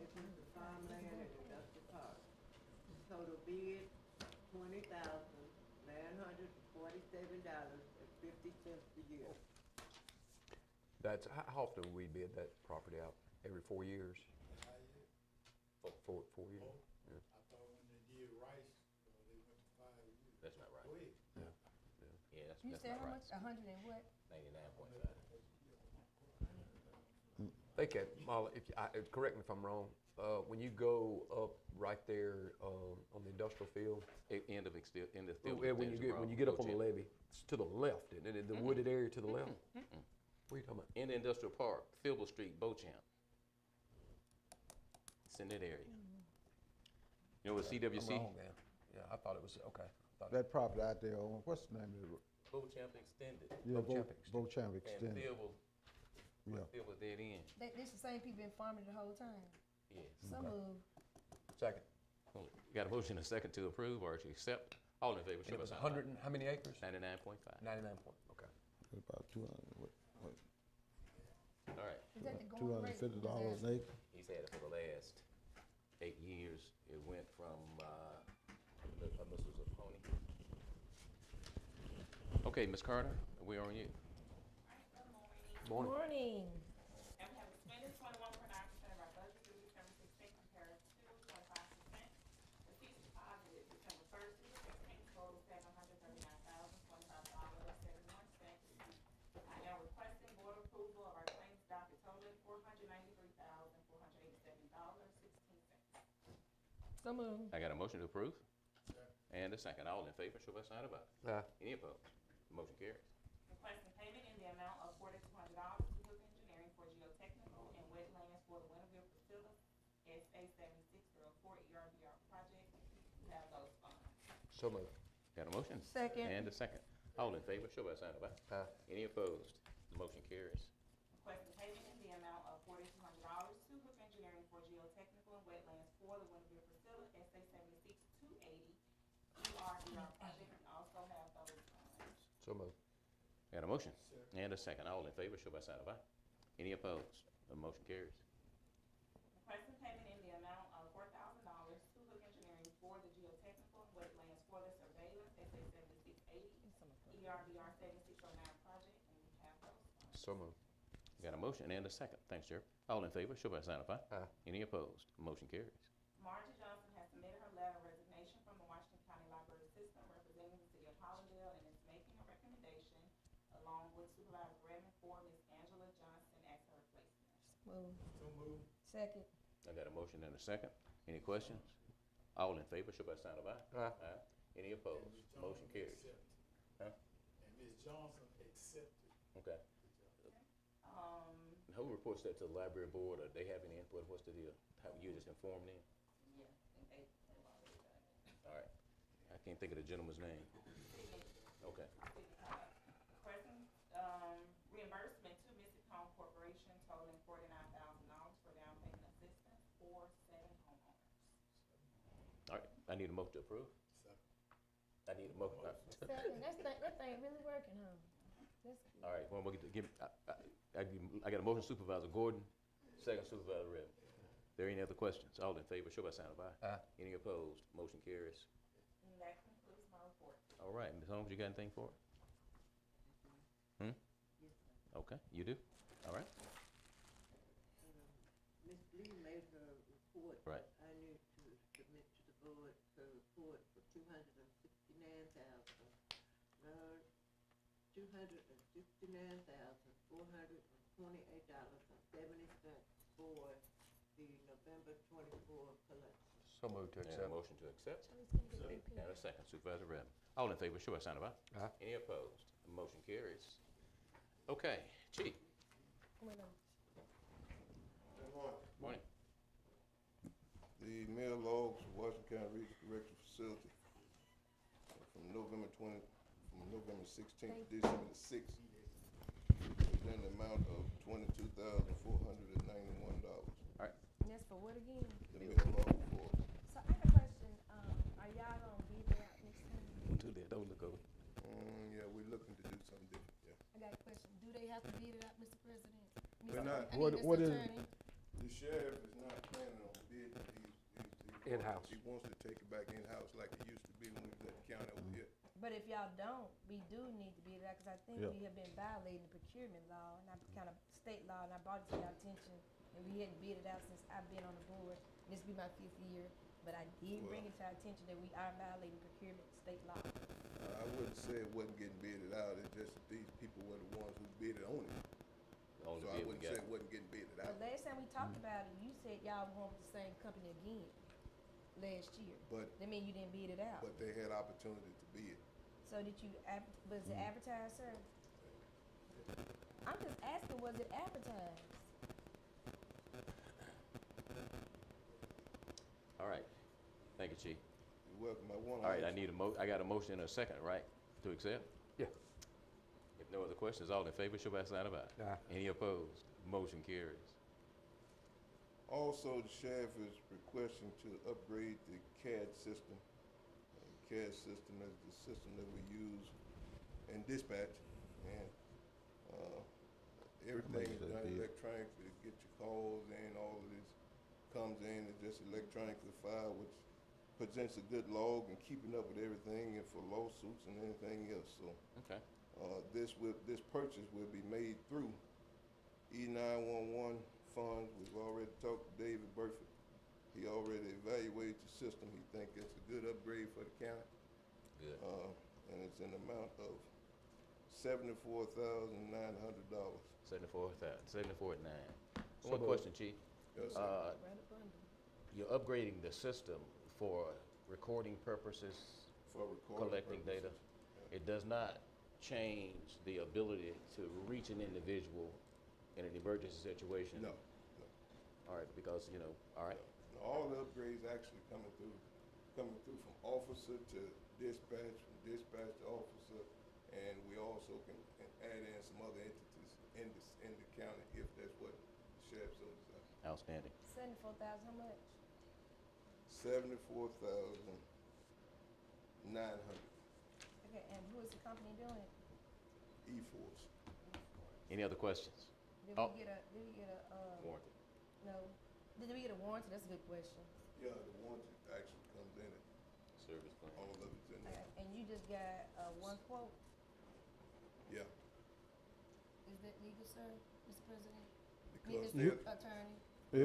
acres of farmland in Industrial Park. Total bid, $20,947.50 a year. That's, how often do we bid that property out? Every 4 years? 4 years? Yeah. That's not right. Yeah. Yeah, You that's said not how right. much? 100 and what? 99.5. Think that, Molly, if, correct me if I'm wrong, when you go up right there, on the industrial field, End of the field. when you get up on the levee, it's to the left, and then the wooded area to the left? What are you talking about? In the industrial park, Filbert Street, Beauchamp. It's in that area. You know what I'm CWC? wrong now. Yeah, I thought it was, okay. That property out there on, what's the name of it? Beauchamp Extended. Yeah, Beauchamp Beauchamp And Extended. Yeah. Phil was dead end. This the same people been farming the whole time. Yes. Some of, Second. Got a motion and a second to approve or to accept. All in favor, And show it by was sign. 100 and, how many acres? 99.5. 99 point, okay. About 200, All right. is that the going rate? $250 an acre. He's had it for the last 8 years. It went from, Mrs. Pony. Okay, Ms. Carter, we're on you. Morning. Morning. And we have expended 21.9% of our budget through December 16th compared to 25%. The fees deposited December 1st through the 16th total $739,025.71. I am requesting board approval of our claims docket totaling $493,487.16. So moved. I got a motion to approve. And a second. All in favor, show by sign of aye. Aye. Any opposed? Motion carries. Requesting payment in the amount of $4,200 to Hook Engineering for geotechnical and wetlands for the Winterville Priscilla SA 7604 ERBR project. We have those funds. So moved. Got a motion? Second. And a second. All in favor, show by sign of aye. Aye. Any opposed? Motion carries. Requesting payment in the amount of $4,200 to Hook Engineering for geotechnical and wetlands for the Winterville Priscilla SA 76280 ERBR project. We also have those funds. So moved. Got a motion? And a second. All in favor, show by sign of aye. Any opposed? The motion carries. Requesting payment in the amount of $4,000 to Hook Engineering for the geotechnical and wetlands for the surveillance SA 7680 ERBR 7609 project, and we have those funds. So moved. Got a motion and a second. Thanks, Sheriff. All in favor, show by sign of aye. Aye. Any opposed? Motion carries. Margie Johnson has submitted her letter of resignation from the Washington County Library System representing the city of Hollandale and is making a recommendation along with Supervisor Redmond for Ms. Angela Johnson as her replacement. Move. Second. I got a motion and a second. Any questions? All in favor, show by sign of aye. Aye. Any opposed? Motion carries. Huh? And Ms. Johnson accepted. Okay. Who reports that to the library board? Or they have any input? What's the deal? How, you just inform them? Yeah, and they already done it. All right. can't think of the gentleman's name. Okay. Requesting, reimbursement to Mystic Home Corporation totaling $49,000 for down payment assistance for 7 homeowners. All right, I need a motion to approve. I need a motion. Second, that thing really working, huh? That's good. All right, when we get to give, I got a motion Supervisor Gordon, second Supervisor Rebb. There any other questions? All in favor, show by sign of aye. Aye. Any opposed? Motion carries. And that concludes my report. All right, Ms. Holmes, you got anything for it? Okay, you do? All right. Ms. Lee made her report. Right. I need to submit to the board her report for $259,428.70 for the November 24 collection. So moved to And a accept. motion to accept. Charlie's gonna get that pen. And a second Supervisor Rebb. All in favor, show by sign of aye. Aye. Any opposed? Motion carries. Okay, Chief, Wait on. Good morning. morning. The mail logs of Washington County Regional Correctional Facility from November 16th to December the 6th is in the amount of $22,491. And that's for what again? The mail log for, So I got a question, are y'all gonna bid it out next time? Don't do that, don't look over. yeah, we're looking to do something different, yeah. I got a question, do they have to bid it out, Mr. President? We're not. I mean, What Mr. is- Attorney? The sheriff is not planning on bidding In-house. He wants to take it back in-house like it used to be when we was at the county over here. But if y'all don't, we do need to bid it out, cause I think Yeah. we have been violating the procurement law, and I kind of, state law, and I brought it to your attention, and we hadn't bid it out since I've been on the board. This will be my 5th year, but I did bring it to our attention that we are violating procurement state law. I wouldn't say it wasn't getting bidded out, it's just that these people were the ones who bidded on it. The only So I bid we wouldn't say got. it wasn't getting bidded The out. last time we talked about it, you said y'all were with the same company again last year. But, That mean you didn't bid it out. but they had opportunity to bid. So did you, was it advertised, sir? I'm just asking, was it advertised? All right, thank you, Chief. You're welcome. I want to. All right, I got a motion and a second, right, to accept? Yeah. If no other questions, all in favor, show by sign of aye. Aye. Any opposed? Motion carries. Also, the sheriff is requesting to upgrade the CAD system. CAD system is the system that we use in dispatch, and everything is that done bid. electronically. Get your calls in, all of this comes in, it's just electronically filed, which presents a good log and keeping up with everything and for lawsuits and anything else. So Okay. this purchase will be made through E911 funds. We've already talked to David Burford. He already evaluated the system. He think it's a good upgrade for the county. Good. And it's an amount of $74,900. 74.9. So One moved. question, Chief. Yes, sir. Right up under. You're upgrading the system for recording purposes, For recording collecting data. purposes. It does not change the ability to reach an individual in an emergency situation? No, All right, because, all right, no. All the upgrades actually coming through from officer to dispatch, from dispatch to officer, and we also can add in some other entities in the county if that's what the sheriff so desires. outstanding. 74,000, how much? 74,900 Okay, and who is the company doing it? E-Force. Any other questions? Did Oh. we get a, Warranty. no, did we get a warranty? That's a good question. Yeah, the warranty actually comes in it. Service plan. All of it's in there. And you just got, one quote? Yeah, Is that legal, sir, Mr. President? because Mr. they're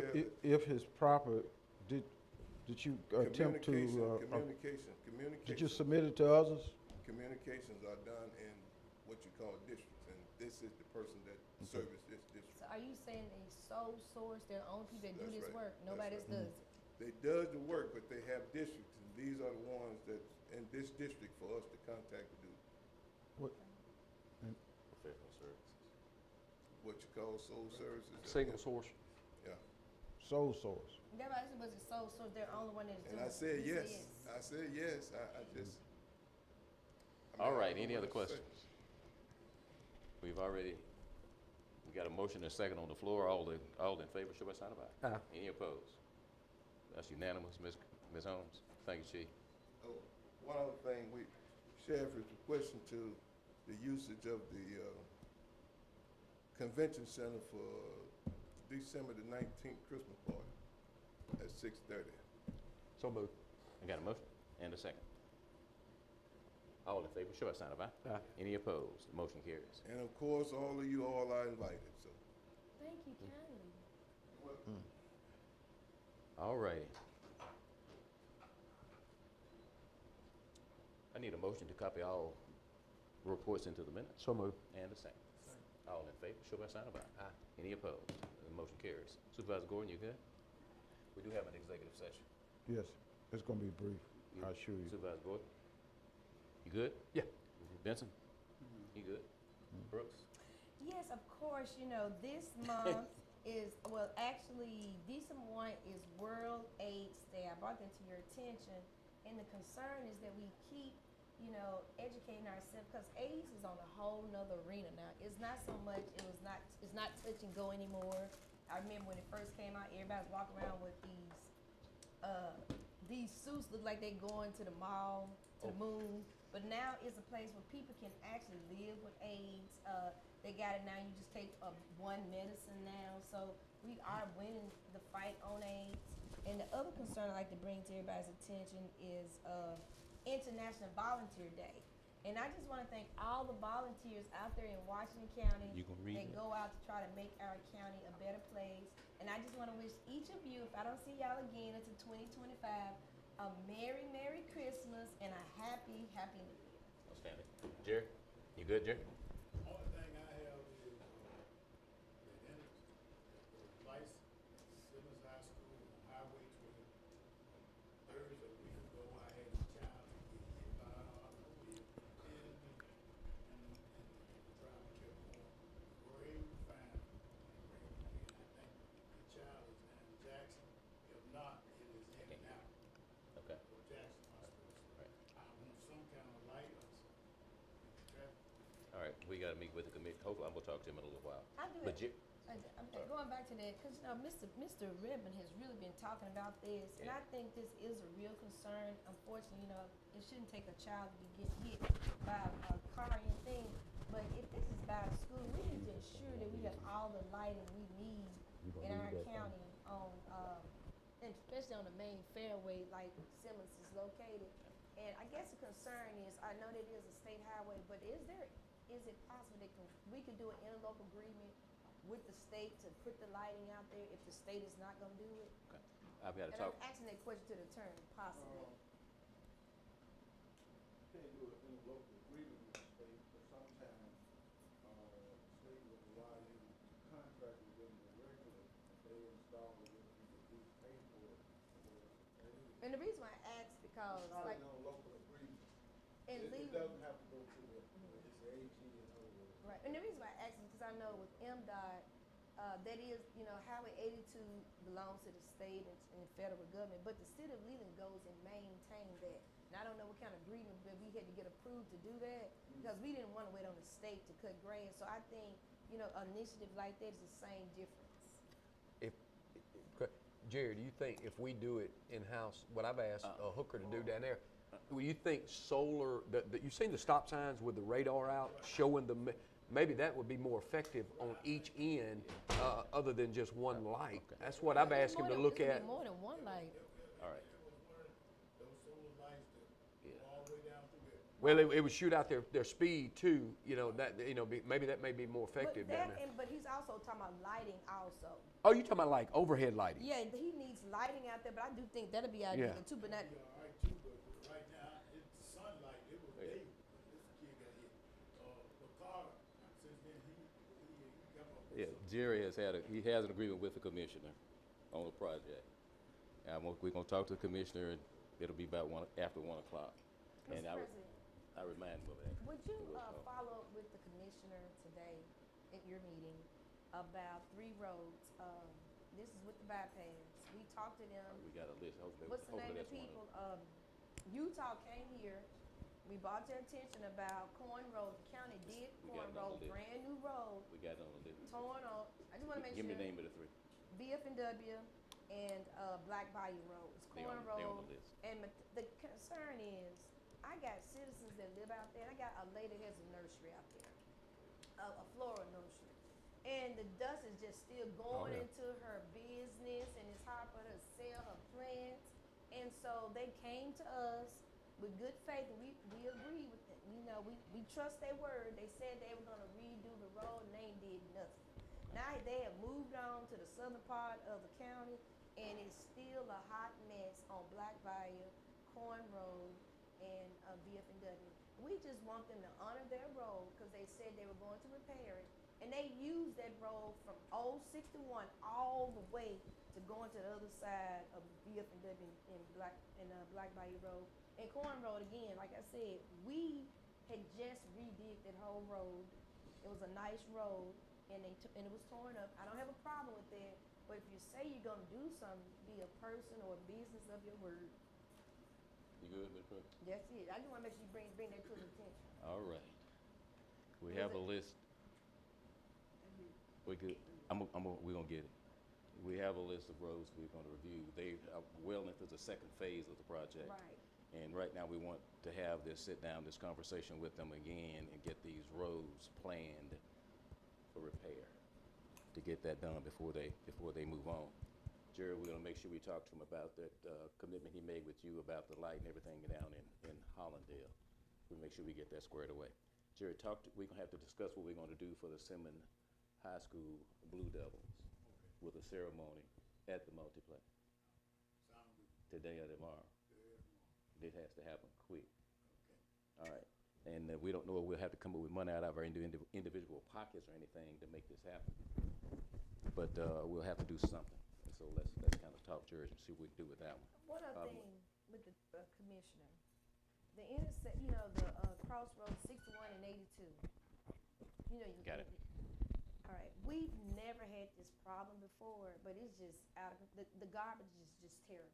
Attorney? If his proper, did you attempt to, communication. did you submit it to others? Communications are done in what you call districts, and this is the person that services this district. So are you saying a sole source, they're the only people that do That's this right. work? Nobody else That's does it? They does the work, but they have districts, and these are the ones that, in this district, for us to contact to do Professional services. what you call sole services. Single source. Yeah, Sole source. Nobody else was a sole source, they're the only one that is doing and it. I said You yes, I said yes, I just, All right, I don't any know other what to say. questions? We got a motion and a second on the floor. All in favor, show by sign of aye. Aye. Any opposed? That's unanimous, Ms. Holmes. Thank you, Chief. Oh, one other thing, Sheriff is requesting to the usage of the, convention center for December the 19th Christmas party at 6:30. So moved. I got a motion and a second. All in favor, show by sign of aye. Aye. Any opposed? The motion carries. And of course, all of you all are invited, so. Thank you kindly. All righty. I need a motion to copy all reports into the minutes. So moved. And a second. All in favor, show by sign of aye. Aye. Any opposed? The motion carries. Supervisor Gordon, you good? We do have an executive session. Yes, it's gonna be brief, I assure you. Supervisor Gordon? You good? Yeah. Benson? You good? Brooks? Yes, of course, you know, this month is, well, actually, December 1 is World AIDS Day. I brought that to your attention. And the concern is that we keep, you know, educating ourselves, because AIDS is on a whole nother arena now. It's not so much, it's not touch and go anymore. I remember when it first came out, everybody was walking around with these suits look like they going to the mall, to the moon. But now it's a place where people can actually live with AIDS. They got it now, you just take one medicine now. So we are winning the fight on AIDS. And the other concern I'd like to bring to everybody's attention is International Volunteer Day. And I just want to thank all the volunteers out there in Washington County You gonna read that it? go out to try to make our county a better place. And I just want to wish each of you, if I don't see y'all again until 2025, a Merry, Merry Christmas and a Happy, Happy New Year. Outstanding. Jerry? You good, Jerry? Only thing I have is, the lights at Simmons High School on Highway 20. Thursday, a week ago, I had a child get hit by an automobile and the driver kept going. Grave fine. I think the child is now in Jackson. If not, it is in and out Okay. of Jackson Hospital. So Right. I want some kind of light or some traffic. All right, we gotta meet with the committee. Hopefully, I'm gonna talk to him in a little while. I do But it. I'm going back to that because you know Mr. Redmond has really been talking about this, and I think this is a real concern. Unfortunately, you know, it shouldn't take a child to get hit by a car or anything. But if this is about a school, we need to ensure that we have all the lighting we need in our county on, and especially on the main fairway like Simmons is located. And I guess the concern is, I know that it is a state highway, but is it possible that we could do an interlocal agreement with the state to put the lighting out there if the state is not gonna do it? Okay. I've gotta And talk. I'm asking that question to the attorney, possibly. Can't do it in a local agreement with the state, but sometimes, state will allow you to contract with them directly, if they install it, if you pay for it. And the reason why I asked because It's not like in a local agreement. in It Leland, doesn't have to go to the, it's the AG and other words. right, and the reason why I asked is because I know with MDOT, that is, you know, Highway 82 belongs to the state and federal government, but the city of Leland goes and maintain that. And I don't know what kind of agreement, but we had to get approved to do that because we didn't want to wait on the state to cut grass. So I think, you know, an initiative like that is the same difference. Jerry, do you think if we do it in-house, what I've asked a hooker to do down there, will you think solar, you've seen the stop signs with the radar out showing maybe that would be more effective on each end, other than just one light. That's what I've asked him to look at. More than one light. All right. Those solar lights that go all the way down through there. Well, it would shoot out their speed too, you know, maybe that may be more effective But down that, there. but he's also talking about lighting also. Oh, you talking about like overhead lighting? Yeah, he needs lighting out there, but I do think that'll be ideal Yeah. too, but not. Be all right too, but right now, it's sunlight, it was day, this kid got hit. The car, since then, he come up with Yeah, Jerry has he has an agreement with the commissioner on the project. And we're gonna talk to the commissioner, and it'll be about after 1 o'clock. And Mr. President, I remind him of that. would you It was, follow up with the commissioner today at your meeting about 3 roads? This is with the bypass. We talked to them. We got a list, hopefully. What's the name of that's the one people? Utah came here. we brought their attention about Corn Road. The county did We Corn got it on Road, the list. brand new road, We got it on the list. torn on. I just wanna make Give sure. me the name of the three. BF&W and Black Bayou Road. It's They Corn on Road. the list. And the concern is, I got citizens that live out there. I got a lady that has a nursery out there, a floral nursery. And the dust is just still going yeah. into her business, and it's hard for her to sell her plants. And so they came to us with good faith, and we agree with it. You know, we trust their word. They said they were gonna redo the road, and they did nothing. Now they have moved on to the southern part of the county, and it's still a hot mess on Black Bayou, Corn Road, and BF&W. We just want them to honor their road, because they said they were going to repair it. And they used that road from Old 61 all the way to going to the other side of BF&W and Black Bayou Road. And Corn Road, again, like I said, we had just redid that whole road. It was a nice road, and it was torn up. I don't have a problem with that, but if you say you're gonna do something, be a person or a business of your word. You good, Ms. Cook? That's it. I just wanna make sure you bring that to the attention. All right. We Was have a it- list. We good. We're gonna get it. We have a list of roads we're gonna review. They are well into the second phase of the project. Right. And right now, we want to have this sit-down, this conversation with them again and get these roads planned for repair, to get that done before they move on. Jerry, we're gonna make sure we talk to him about that commitment he made with you about the light and everything down in Hollandale. We'll make sure we get that squared away. Jerry, we're gonna have to discuss what we're gonna do for the Simmons High School Blue Devils with a ceremony at the multiplex. Sound good. Today or tomorrow. Today or tomorrow. It has to happen quick. Okay. All right. And we don't know if we'll have to come up with money out of our individual pockets or anything to make this happen. But we'll have to do something. And so let's kind of talk, Jerry, and see what we can do with that one. One other Um, thing with the commissioner, the the crossroads 61 and 82. You know, you Got it. All right, we've never had this problem before, but it's just the garbage is just terrible.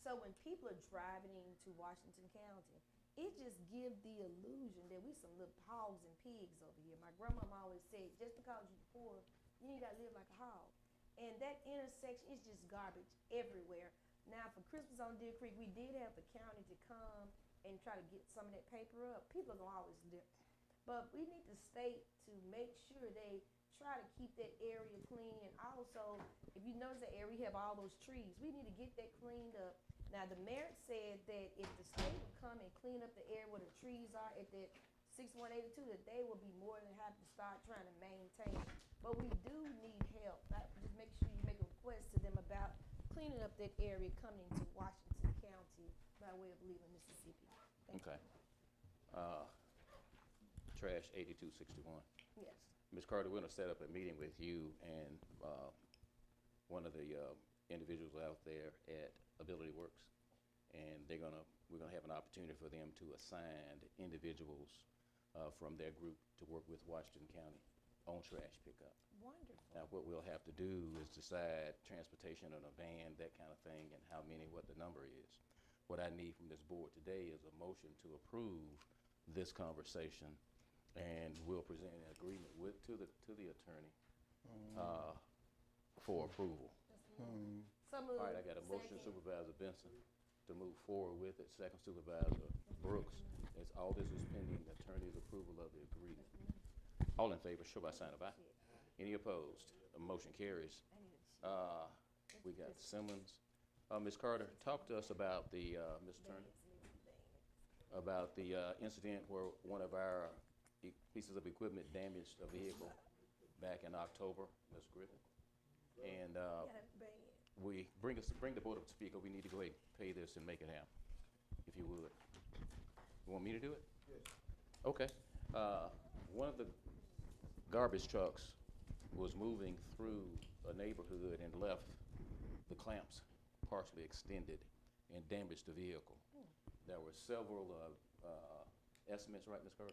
So when people are driving into Washington County, it just gives the illusion that we some little hogs and pigs over here. My grandmama always said, just because you're poor, you ain't gotta live like a hog. And that intersection is just garbage everywhere. Now, for Christmas on Deer Creek, we did have the county to come and try to get some of that paper up. People are gonna always do. But we need the state to make sure they try to keep that area clean. And also, if you notice the area, we have all those trees. We need to get that cleaned up. Now, the mayor said that if the state would come and clean up the area where the trees are at that 6182, that they will be more than happy to start trying to maintain. But we do need help. Just make sure you make a request to them about cleaning up that area coming into Washington County by way of Leland, Mississippi. Thank you. Okay. Trash 8261. Yes. Ms. Carter, we're gonna set up a meeting with you and one of the individuals out there at Ability Works. And we're gonna have an opportunity for them to assign individuals from their group to work with Washington County on trash pickup. Wonderful. Now, what we'll have to do is decide transportation on a van, that kind of thing, and how many, what the number is. What I need from this board today is a motion to approve this conversation, and we'll present an agreement to the attorney for approval. So moved. All right, I got a motion, Second. Supervisor Benson, to move forward with it. Second, Supervisor Brooks. All this is pending the attorney's approval of the agreement. All in favor, show by sign of aye. Any opposed? The motion carries. We got Simmons. Ms. Carter, talk to us about the, Ms. Turner, about the incident where one of our pieces of equipment damaged a vehicle back in October, Ms. Griffin. And bring the board up to speak, or we need to go ahead and pay this and make it happen, if you would. You want me to do it? Yes. Okay. One of the garbage trucks was moving through a neighborhood and left the clamps partially extended and damaged the vehicle. There were several estimates, right, Ms. Carter?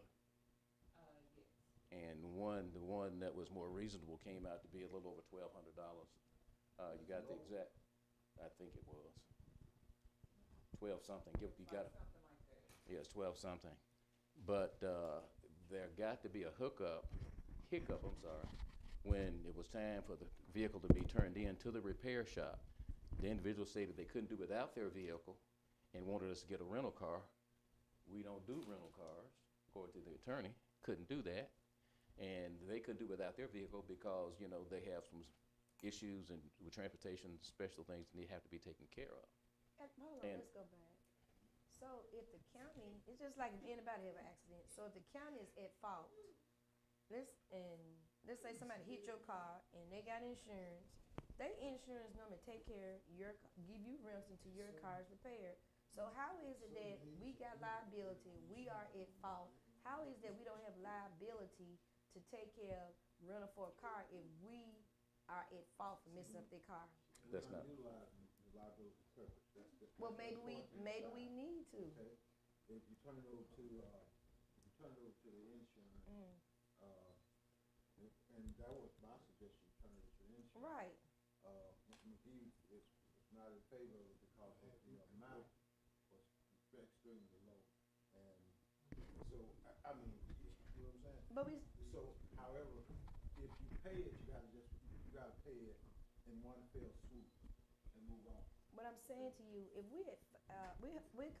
Yes. And the one that was more reasonable came out to be a little over $1,200. You got the exact, I think it was 12 something. You got it? Something like that. Yeah, it's 12 something. But there got to be a hiccup, I'm sorry, when it was time for the vehicle to be turned in to the repair shop. The individual stated they couldn't do without their vehicle and wanted us to get a rental car. We don't do rental cars, according to the attorney. Couldn't do that. And they couldn't do without their vehicle because, you know, they have some issues and with transportation, special things, and they have to be taken care of. Hold on, And- let's go back. So if the county, it's just like if anybody have an accident, so if the county is at fault, let's say somebody hit your car and they got insurance, their insurance normally take care of give you rentals until your car is repaired. So how is it that we got liability, we are at fault? How is that we don't have liability to take care of rental for a car if we are at fault for messing up their car? That's not. Utilizing the liability coverage. Well, maybe we need to. Okay, if you turn it over to, the insurance, and that was my suggestion, turn it to the insurance. Right. Mr. McGee is not in favor of it because of the amount was extremely low. And so, I mean, you know what I'm saying? But So, however, if you pay it, you gotta pay it in one fell swoop and move on. What I'm saying to you, if we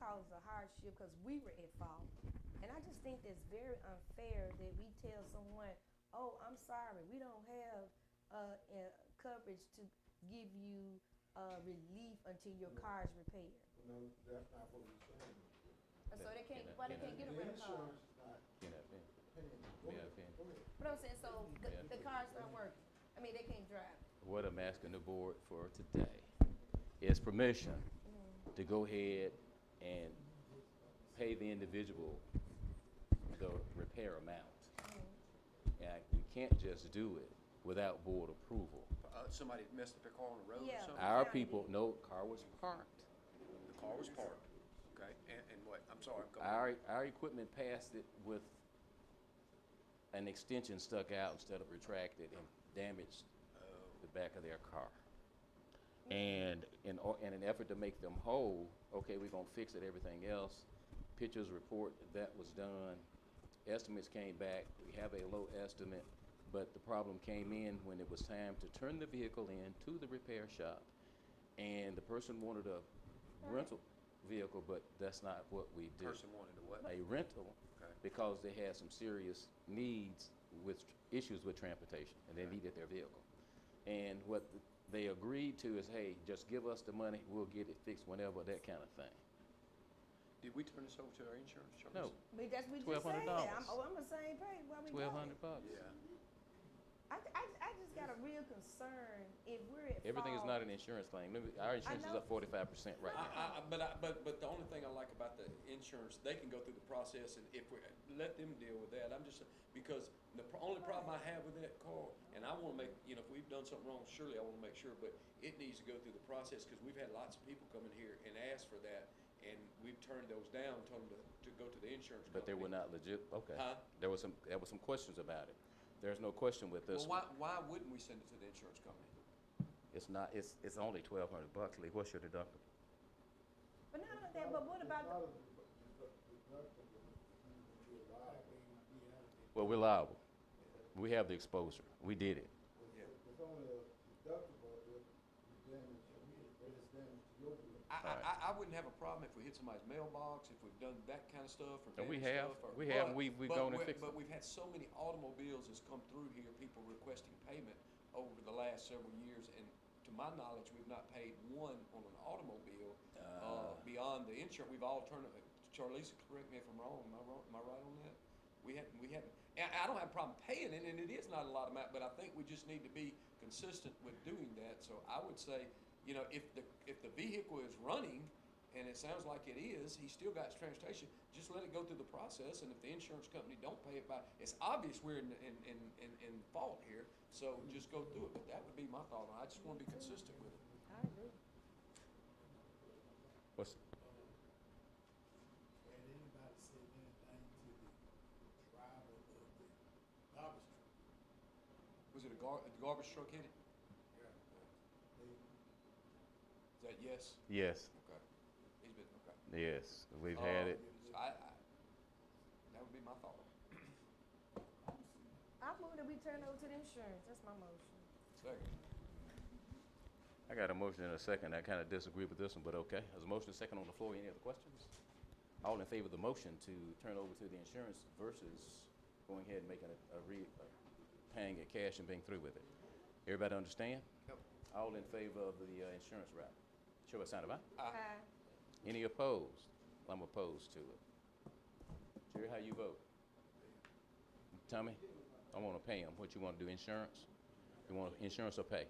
cause a hardship because we were at fault, and I just think that's very unfair that we tell someone, oh, I'm sorry, we don't have coverage to give you relief until your car is repaired. No, that's not what we're saying. So they can't, why they can't get a rental car? Insurance is not You know, man. paying. Yeah, okay. Go ahead. But I'm saying, so the car's not working. I mean, they can't drive. What I'm asking the board for today is permission to go ahead and pay the individual the repair amount. And you can't just do it without board approval. Somebody messed up their car on the road Yeah. or something? Our people, no, car was parked. The car was parked, okay, and what, I'm sorry, I'm going. Our equipment passed it with an extension stuck out instead of retracted and damaged the back of their car. And in an effort to make them whole, okay, we're gonna fix it, everything else. Pictures report that was done. Estimates came back. We have a low estimate, but the problem came in when it was time to turn the vehicle in to the repair shop. And the person wanted a rental vehicle, but that's not what we do. Person wanted a what? A rental, Okay. because they had some serious needs with issues with transportation, and they needed their vehicle. And what they agreed to is, hey, just give us the money, we'll get it fixed whenever, that kind of thing. Did we turn this over to our insurance, Charles? No, We just said, $1,200. I'm on the same page, why we $1,200. Yeah. I just got a real concern if we're at Everything is fault. not an insurance claim. Our insurance is know. up 45% right now. But the only thing I like about the insurance, they can go through the process, and if we let them deal with that, I'm just, because the only problem I have with that car, and I wanna make, if we've done something wrong, surely I wanna make sure, but it needs to go through the process, cause we've had lots of people come in here and ask for that, and we've turned those down, told them to go to the insurance company. But they were not legit, okay. Huh? There was some questions about it. There's no question with this Well, one. why wouldn't we send it to the insurance company? It's not, it's only $1,200, Lee. What's your deductible? But not only that, but what about the, Well, we're liable. We have the exposure. We did it. It's only a deductible if it's damage to your vehicle. I wouldn't have a problem if we hit somebody's mailbox, if we've done that kind of stuff, or And we damaged have. stuff, or- We have. but- We've but gone and we- fixed But it. we've had so many automobiles that's come through here, people requesting payment over the last several years, and to my knowledge, we've not paid one on an automobile, beyond the insurance. We've all turned, Charlize, correct me if I'm wrong, am I right on that? We hadn't, and I don't have a problem paying it, and it is not a lot of amount, but I think we just need to be consistent with doing that. So I would say, if the vehicle is running, and it sounds like it is, he's still got his transportation, just let it go through the process, and if the insurance company don't pay it back, it's obvious we're in fault here, so just go through it, but that would be my thought, I just wanna be consistent with it. I agree. What's, Had anybody said anything to the driver of the garbage truck? Was it the garbage truck hit it? Yeah. Is that yes? yes, Okay. He's been, okay. yes. We've had it. that would be my thought. I move that we turn over to the insurance. That's my motion. Second. I got a motion and a second. I kind of disagree with this one, but okay. There's a motion and a second on the floor. Any other questions? All in favor of the motion to turn over to the insurance versus going ahead and making paying it cash and being through with it? Everybody understand? Yep. All in favor of the insurance route? Show a sign of aye. Aye. Any opposed? I'm opposed to it. Jerry, how you vote? Tommy? I want to pay him. What you want to do, insurance? You want insurance or pay?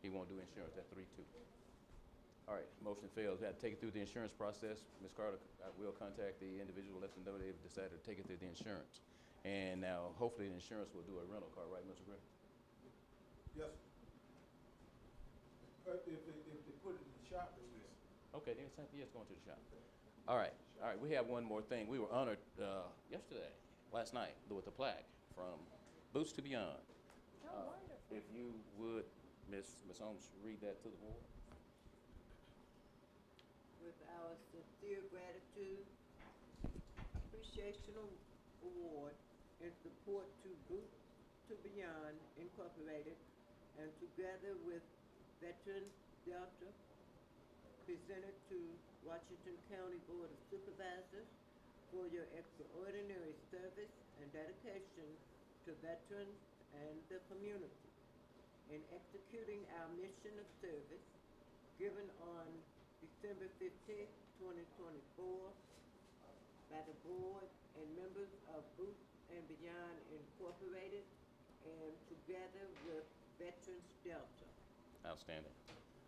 He won't do insurance, that's 3-2. All right, motion fails. We have to take it through the insurance process. Ms. Carter will contact the individual, let them know they've decided to take it through the insurance. And now, hopefully, the insurance will do a rental car, right, Mr. Griffin? Yes. If they put it in the shop, they will. Okay, then it's going to the shop. All right, we have one more thing. We were honored last night, with the plaque from Boots to Beyond. Oh, wonderful. If you would, Ms. Holmes, read that to the board. With our sincere gratitude, appreciation award, and support to Boots to Beyond Incorporated, and together with Veterans Delta, presented to Washington County Board of Supervisors for your extraordinary service and dedication to veterans and the community in executing our mission of service given on December 15th, 2024 by the board and members of Boots and Beyond Incorporated and together with Veterans Delta. Outstanding.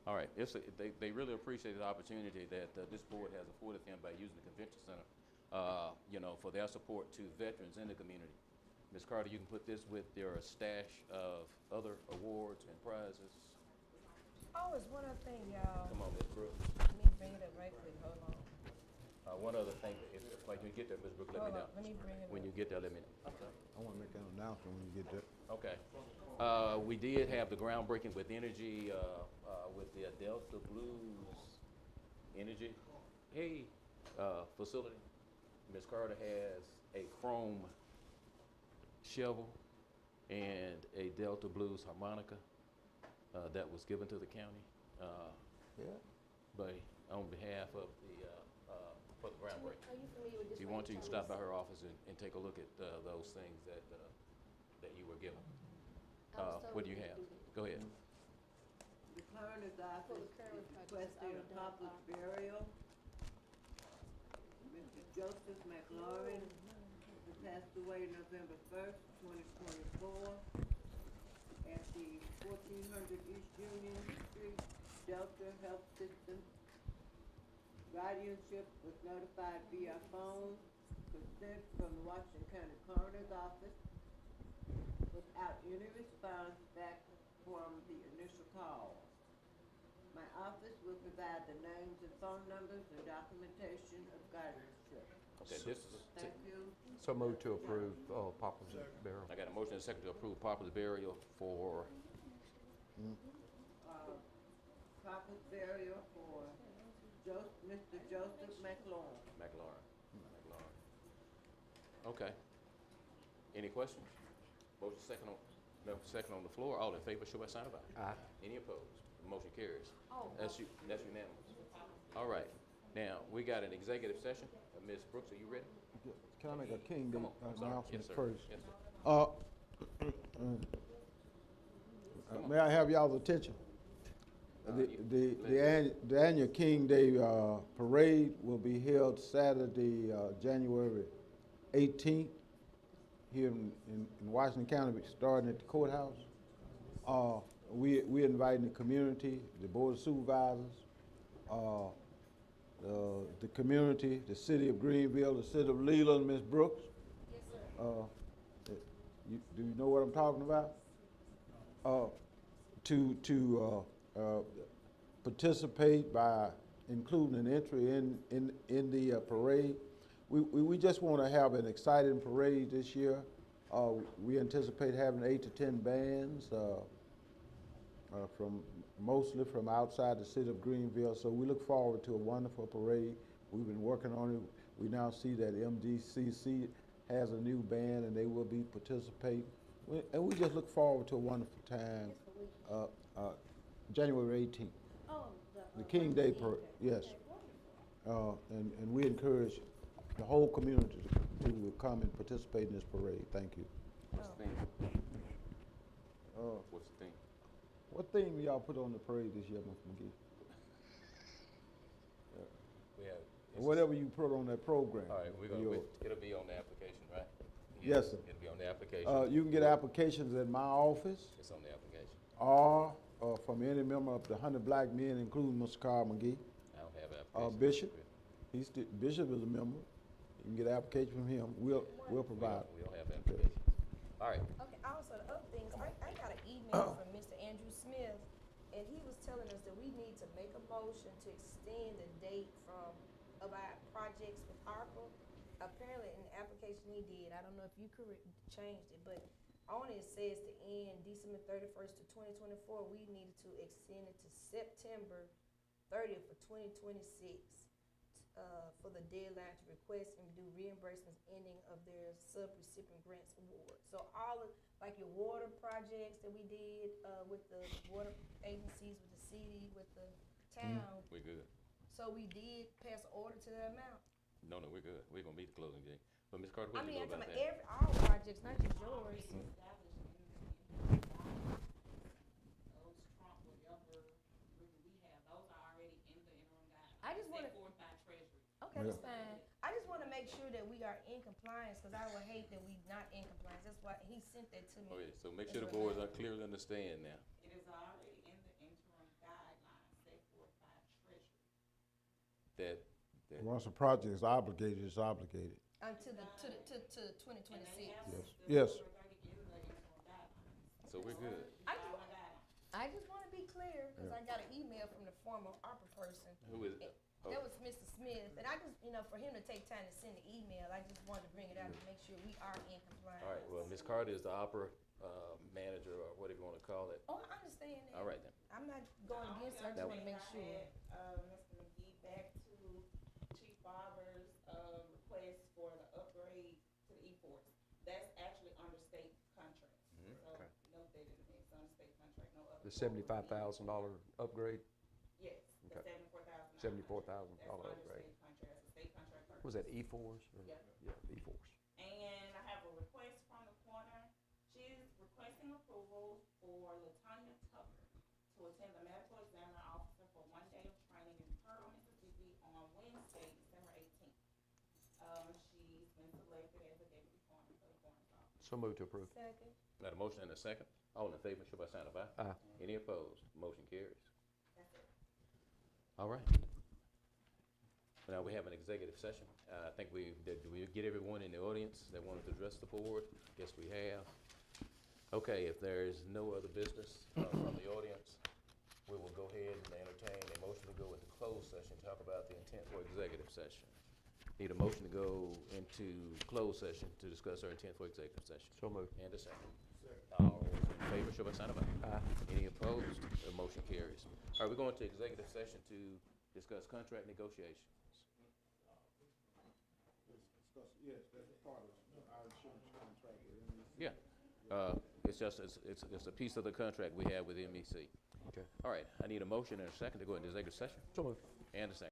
All right, they really appreciate the opportunity that this board has afforded them by using the convention center, for their support to veterans in the community. Ms. Carter, you can put this with your stash of other awards and prizes. Oh, it's one other thing, y'all. Come on, Ms. Brooks. Let me bring it up right quick. Hold on. One other thing, when you get there, Ms. Brooks, let me know. Hold on. Let me bring it When up. you get there, let me know. Okay. I want to make an announcement when you get there. Okay. We did have the groundbreaking with energy, with the Delta Blues Energy facility. Ms. Carter has a chrome shovel and a Delta Blues harmonica that was given to the county on behalf of for the groundbreaking. Are you familiar with this? If you want to, you can stop by her office and take a look at those things that you were given. What do you have? Go ahead. The coroner's office is requesting a public burial. Mr. Joseph McLaurin, who passed away November 1st, 2024, at the 1400 East Union Street, Delta Health System. Guardianship was notified via phone, consent from the Washington County Coroner's Office, without any response back from the initial call. My office will provide the names and phone numbers and documentation of guardianship. Okay, this is. Thank you. So move to approve Poplar's burial. I got a motion and a second to approve Poplar's burial for. Proper burial for Mr. Joseph McLaurin. McLaurin. Okay. Any questions? Motion second on the floor. All in favor, show by sign of aye. Aye. Any opposed? The motion carries. That's unanimous. All right. Now, we got an executive session. Ms. Brooks, are you ready? Can I make a King Day Come on. I'm sorry. announcement Yes, sir. first? Yes, sir. May I have y'all's attention? The annual King Day parade will be held Saturday, January 18th, here in Washington County, starting at the courthouse. We're inviting the community, the Board of Supervisors, the community, the city of Greenville, the city of Leland, Ms. Brooks. Yes, sir. Do you know what I'm talking about? To participate by including an entry in the parade. We just want to have an exciting parade this year. We anticipate having 8 to 10 bands mostly from outside the city of Greenville. So we look forward to a wonderful parade. We've been working on it. We now see that MDCC has a new band and they will be participating. And we just look forward to a wonderful time, January 18th. Oh, The King Day Parade, yes. And we encourage the whole community to come and participate in this parade. Thank you. What's the theme? What's the theme? What theme y'all put on the parade this year, Mr. McGee? We have. Whatever you put on that program. All right, it'll be on the application, right? Yes, sir. It'll be on the application. You can get applications at my office It's on the application. or from any member of the 100 Black Men, including Mr. Carl McGee. I don't have application. Bishop, Bishop is a member. You can get an application from him. We'll provide. We don't have applications. All right. Okay, also the other things, I got an email from Mr. Andrew Smith, and he was telling us that we need to make a motion to extend the date of our projects with ARPA. Apparently in the application he did, I don't know if you changed it, but on it says to end December 31st to 2024. We needed to extend it to September 30th for 2026. For the deadline to request and do reimbursements ending of their sub-recipient grants award. So all of, like your water projects that we did, with the water agencies, with the city, with the town. We're good. So we did pass an order to that amount. No, we're good. We're gonna meet the closing date. But Ms. Carter, I what do mean, you I'm know about talking that? all projects, not just yours. Those trump whatever we have, those are already in the interim guidelines. I just wanna- Set forth by Treasury. Okay, that's fine. I just wanna make sure that we are in compliance, cause I would hate that we not in compliance. That's why he sent that to me. Okay, so make sure the boards are clearly understand now. It is already in the interim guidelines set forth by Treasury. That Once a project is obligated, it's obligated. Until to 2026. And they have Yes. the Yes. February 30 in the interim guidelines. So we're good. I just wanna be clear, cause I got an email from the former ARPA person. Who is It- oh. That was Mr. Smith, and I just, for him to take time to send the email, I just wanted to bring it out to make sure we are in compliance. All right, well, Ms. Carter is the opera manager, or whatever you wanna call it. Oh, I understand that. All right then. I'm not going against her, I just Now- wanna make sure. Mr. McGee back to Chief Barber's, request for the upgrade to the E-Force. That's actually under state contract. Mhm. So Okay. note that it's under state contract, no upgrade. The $75,000 upgrade, Yes, the Okay. $74,000. $74,000 That's under upgrade. state contract, it's a state contract purchase. Was that E-Force? or- Yeah. Yeah, E-Force. And I have a request from the coroner. She's requesting approval for Latanya Tucker to attend the medical examiner officer for 1 day of training in Pearl, Mississippi on Wednesday, December 18th. She's been selected as a deputy coroner for the coroner's office. So moved to approve. Second. Got a motion and a second. All in favor, show by sign of aye. Aye. Any opposed? Motion carries. That's it. All right. Now we have an executive session. I think did we get everyone in the audience that wanted to address the board? Yes, we have. Okay, if there is no other business from the audience, we will go ahead and entertain a motion to go into closed session, talk about the intent for executive session. Need a motion to go into closed session to discuss our intent for executive session. So moved. And a second. All in favor, show by sign of aye. Aye. Any opposed? The motion carries. All right, we're going to executive session to discuss contract negotiations. Yes, that's part of our insurance contract with MEC. Yeah, it's just, it's a piece of the contract we have with MEC. Okay. All right, I need a motion and a second to go into executive session, So moved. and a second.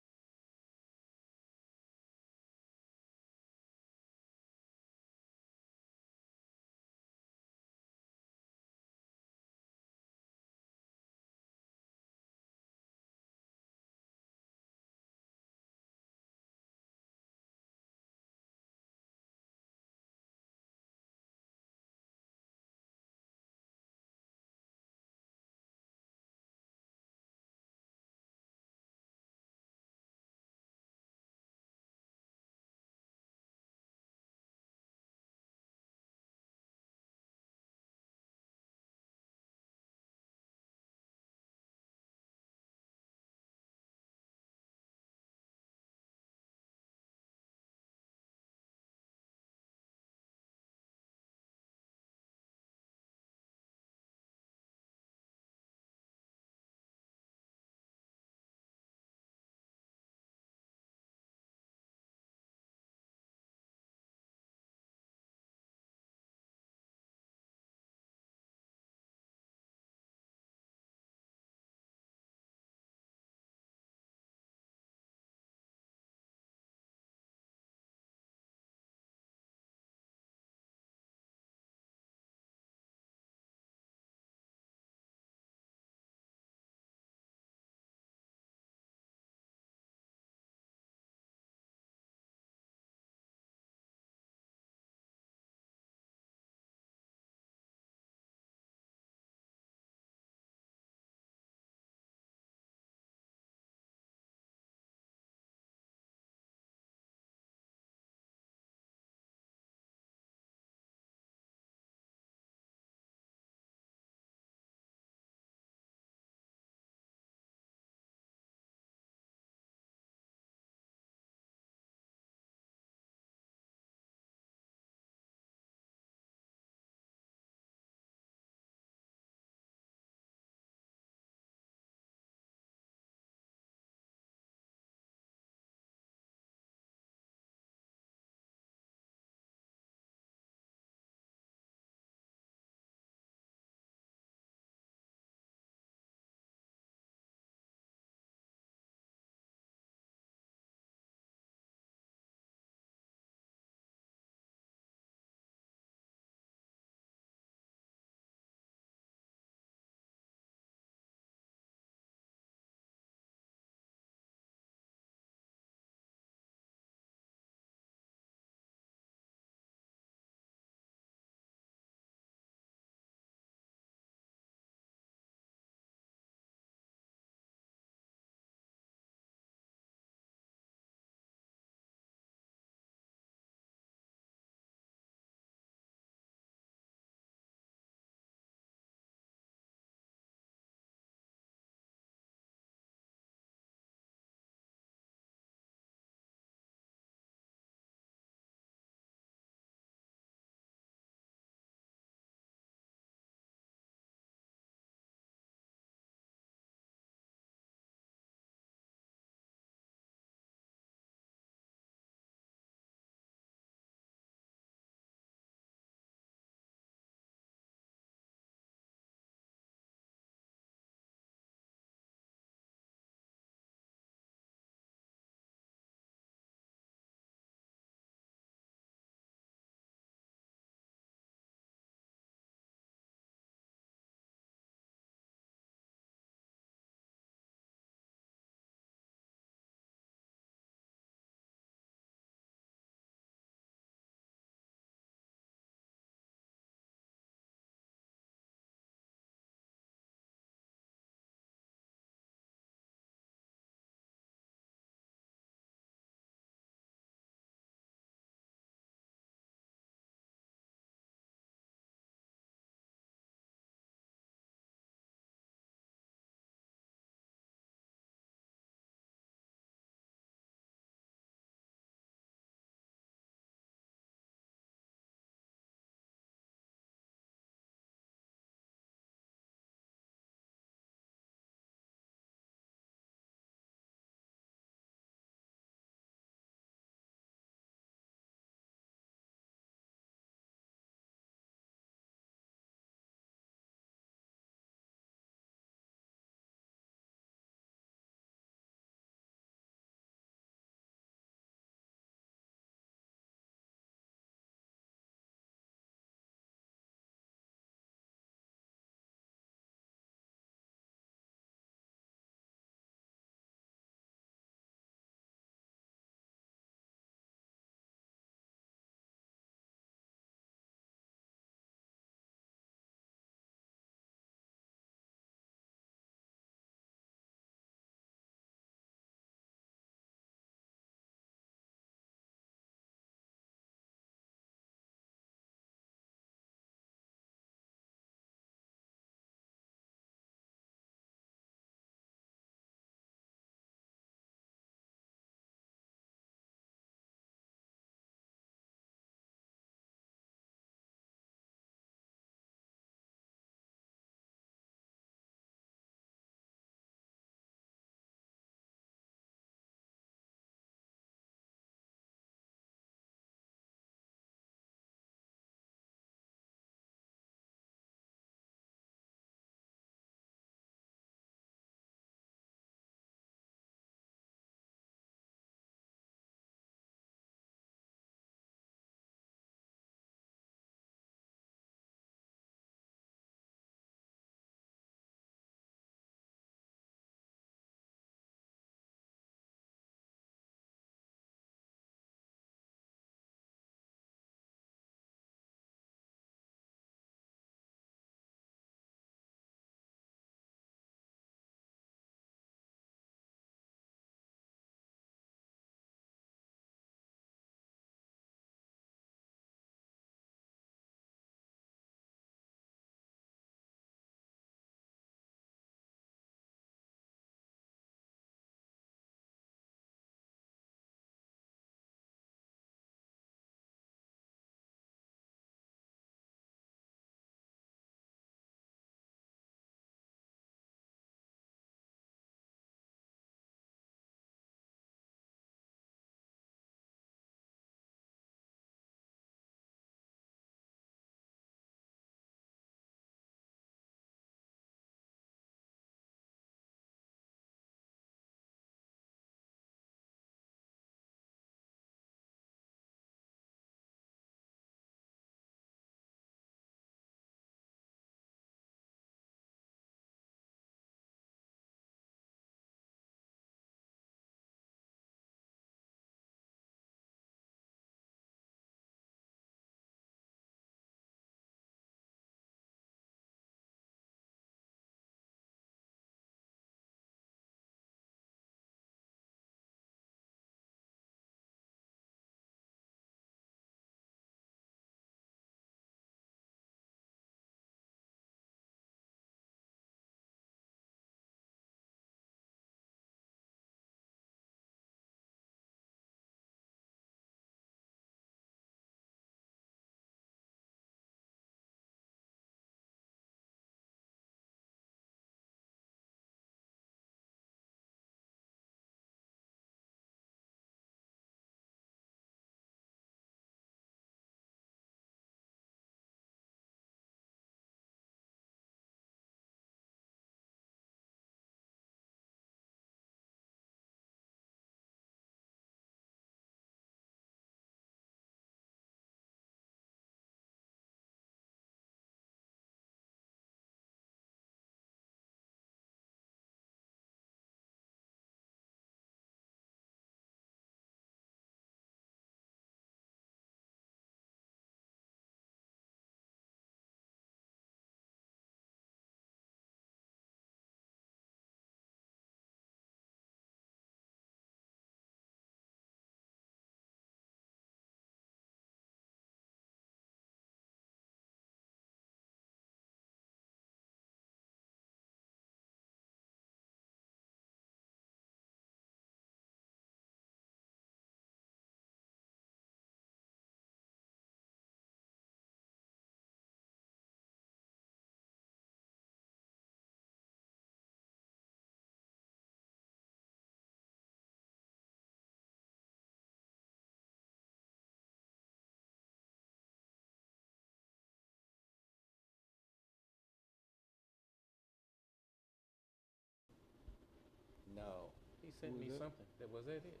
He sent Who me was that? something. Was that it?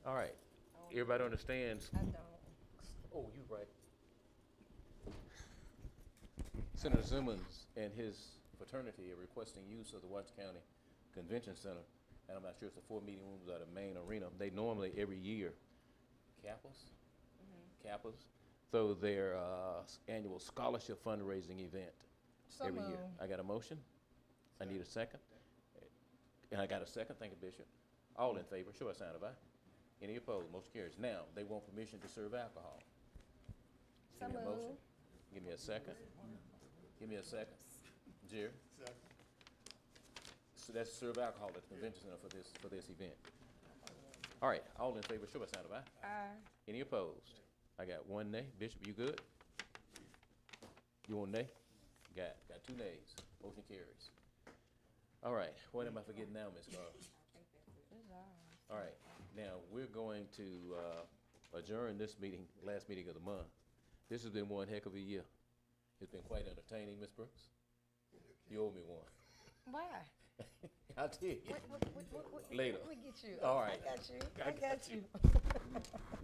All right. Everybody understands? I don't. Oh, you right. Senator Simmons and his fraternity are requesting use of the Washington County Convention Center, and I'm not sure if it's the 4 meeting rooms or the main arena. They normally every year, Kappas, throw their annual scholarship fundraising event every year. moved. I got a motion. I need a second. And I got a second. Thank you, Bishop. All in favor, show a sign of aye. Any opposed? Motion carries. Now, they want permission to serve alcohol. Give me a motion. moved. Give me a second. Give me a second. Jerry? Second. So that's serve alcohol at the convention center for this event. All right, all in favor, show by sign of aye. Aye. Any opposed? I got one nay. Bishop, you good? You want nay? Got 2 nays. Motion carries. All right, what am I forgetting now, Ms. Carr? All right, now, we're going to adjourn this meeting, last meeting of the month. This has been one heck of a year. It's been quite entertaining, Ms. Brooks. You owe me one. Why? I'll tell you. What, Later. Let me get you. All right. I got you. I got you.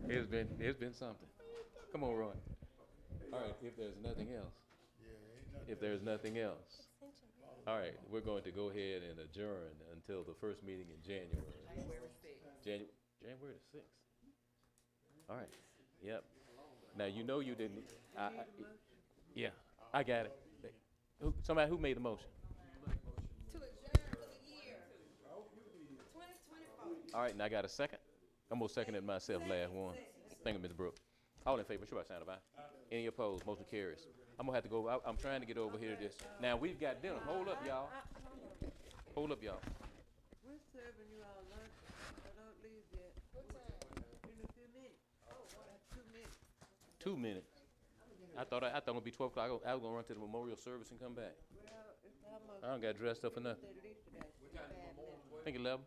It's been something. Come on, Roy. All right, if there's nothing else. If there's nothing else. All right, we're going to go ahead and adjourn until the first meeting in January. January the 6th. All right, yep. Now, you know you didn't, yeah, I got it. Somebody who made the motion? To adjourn for the year. 2024. All right, and I got a second? I'm gonna second it myself, last one. Thank you, Ms. Brooks. All in favor, show by sign of aye. Any opposed, motion carries. I'm gonna have to go, I'm trying to get over here to this. Now, we've got dinner. Hold up, y'all. Hold up, y'all. We're serving you all lunch, but don't leave yet. What time? In a few minutes. Oh, 2 minutes. 2 minutes. I thought it would be 12 o'clock. I was gonna run to the memorial service and come back. Well, it's almost. I don't got dressed up for nothing. At least today. 5 minutes. I think 11.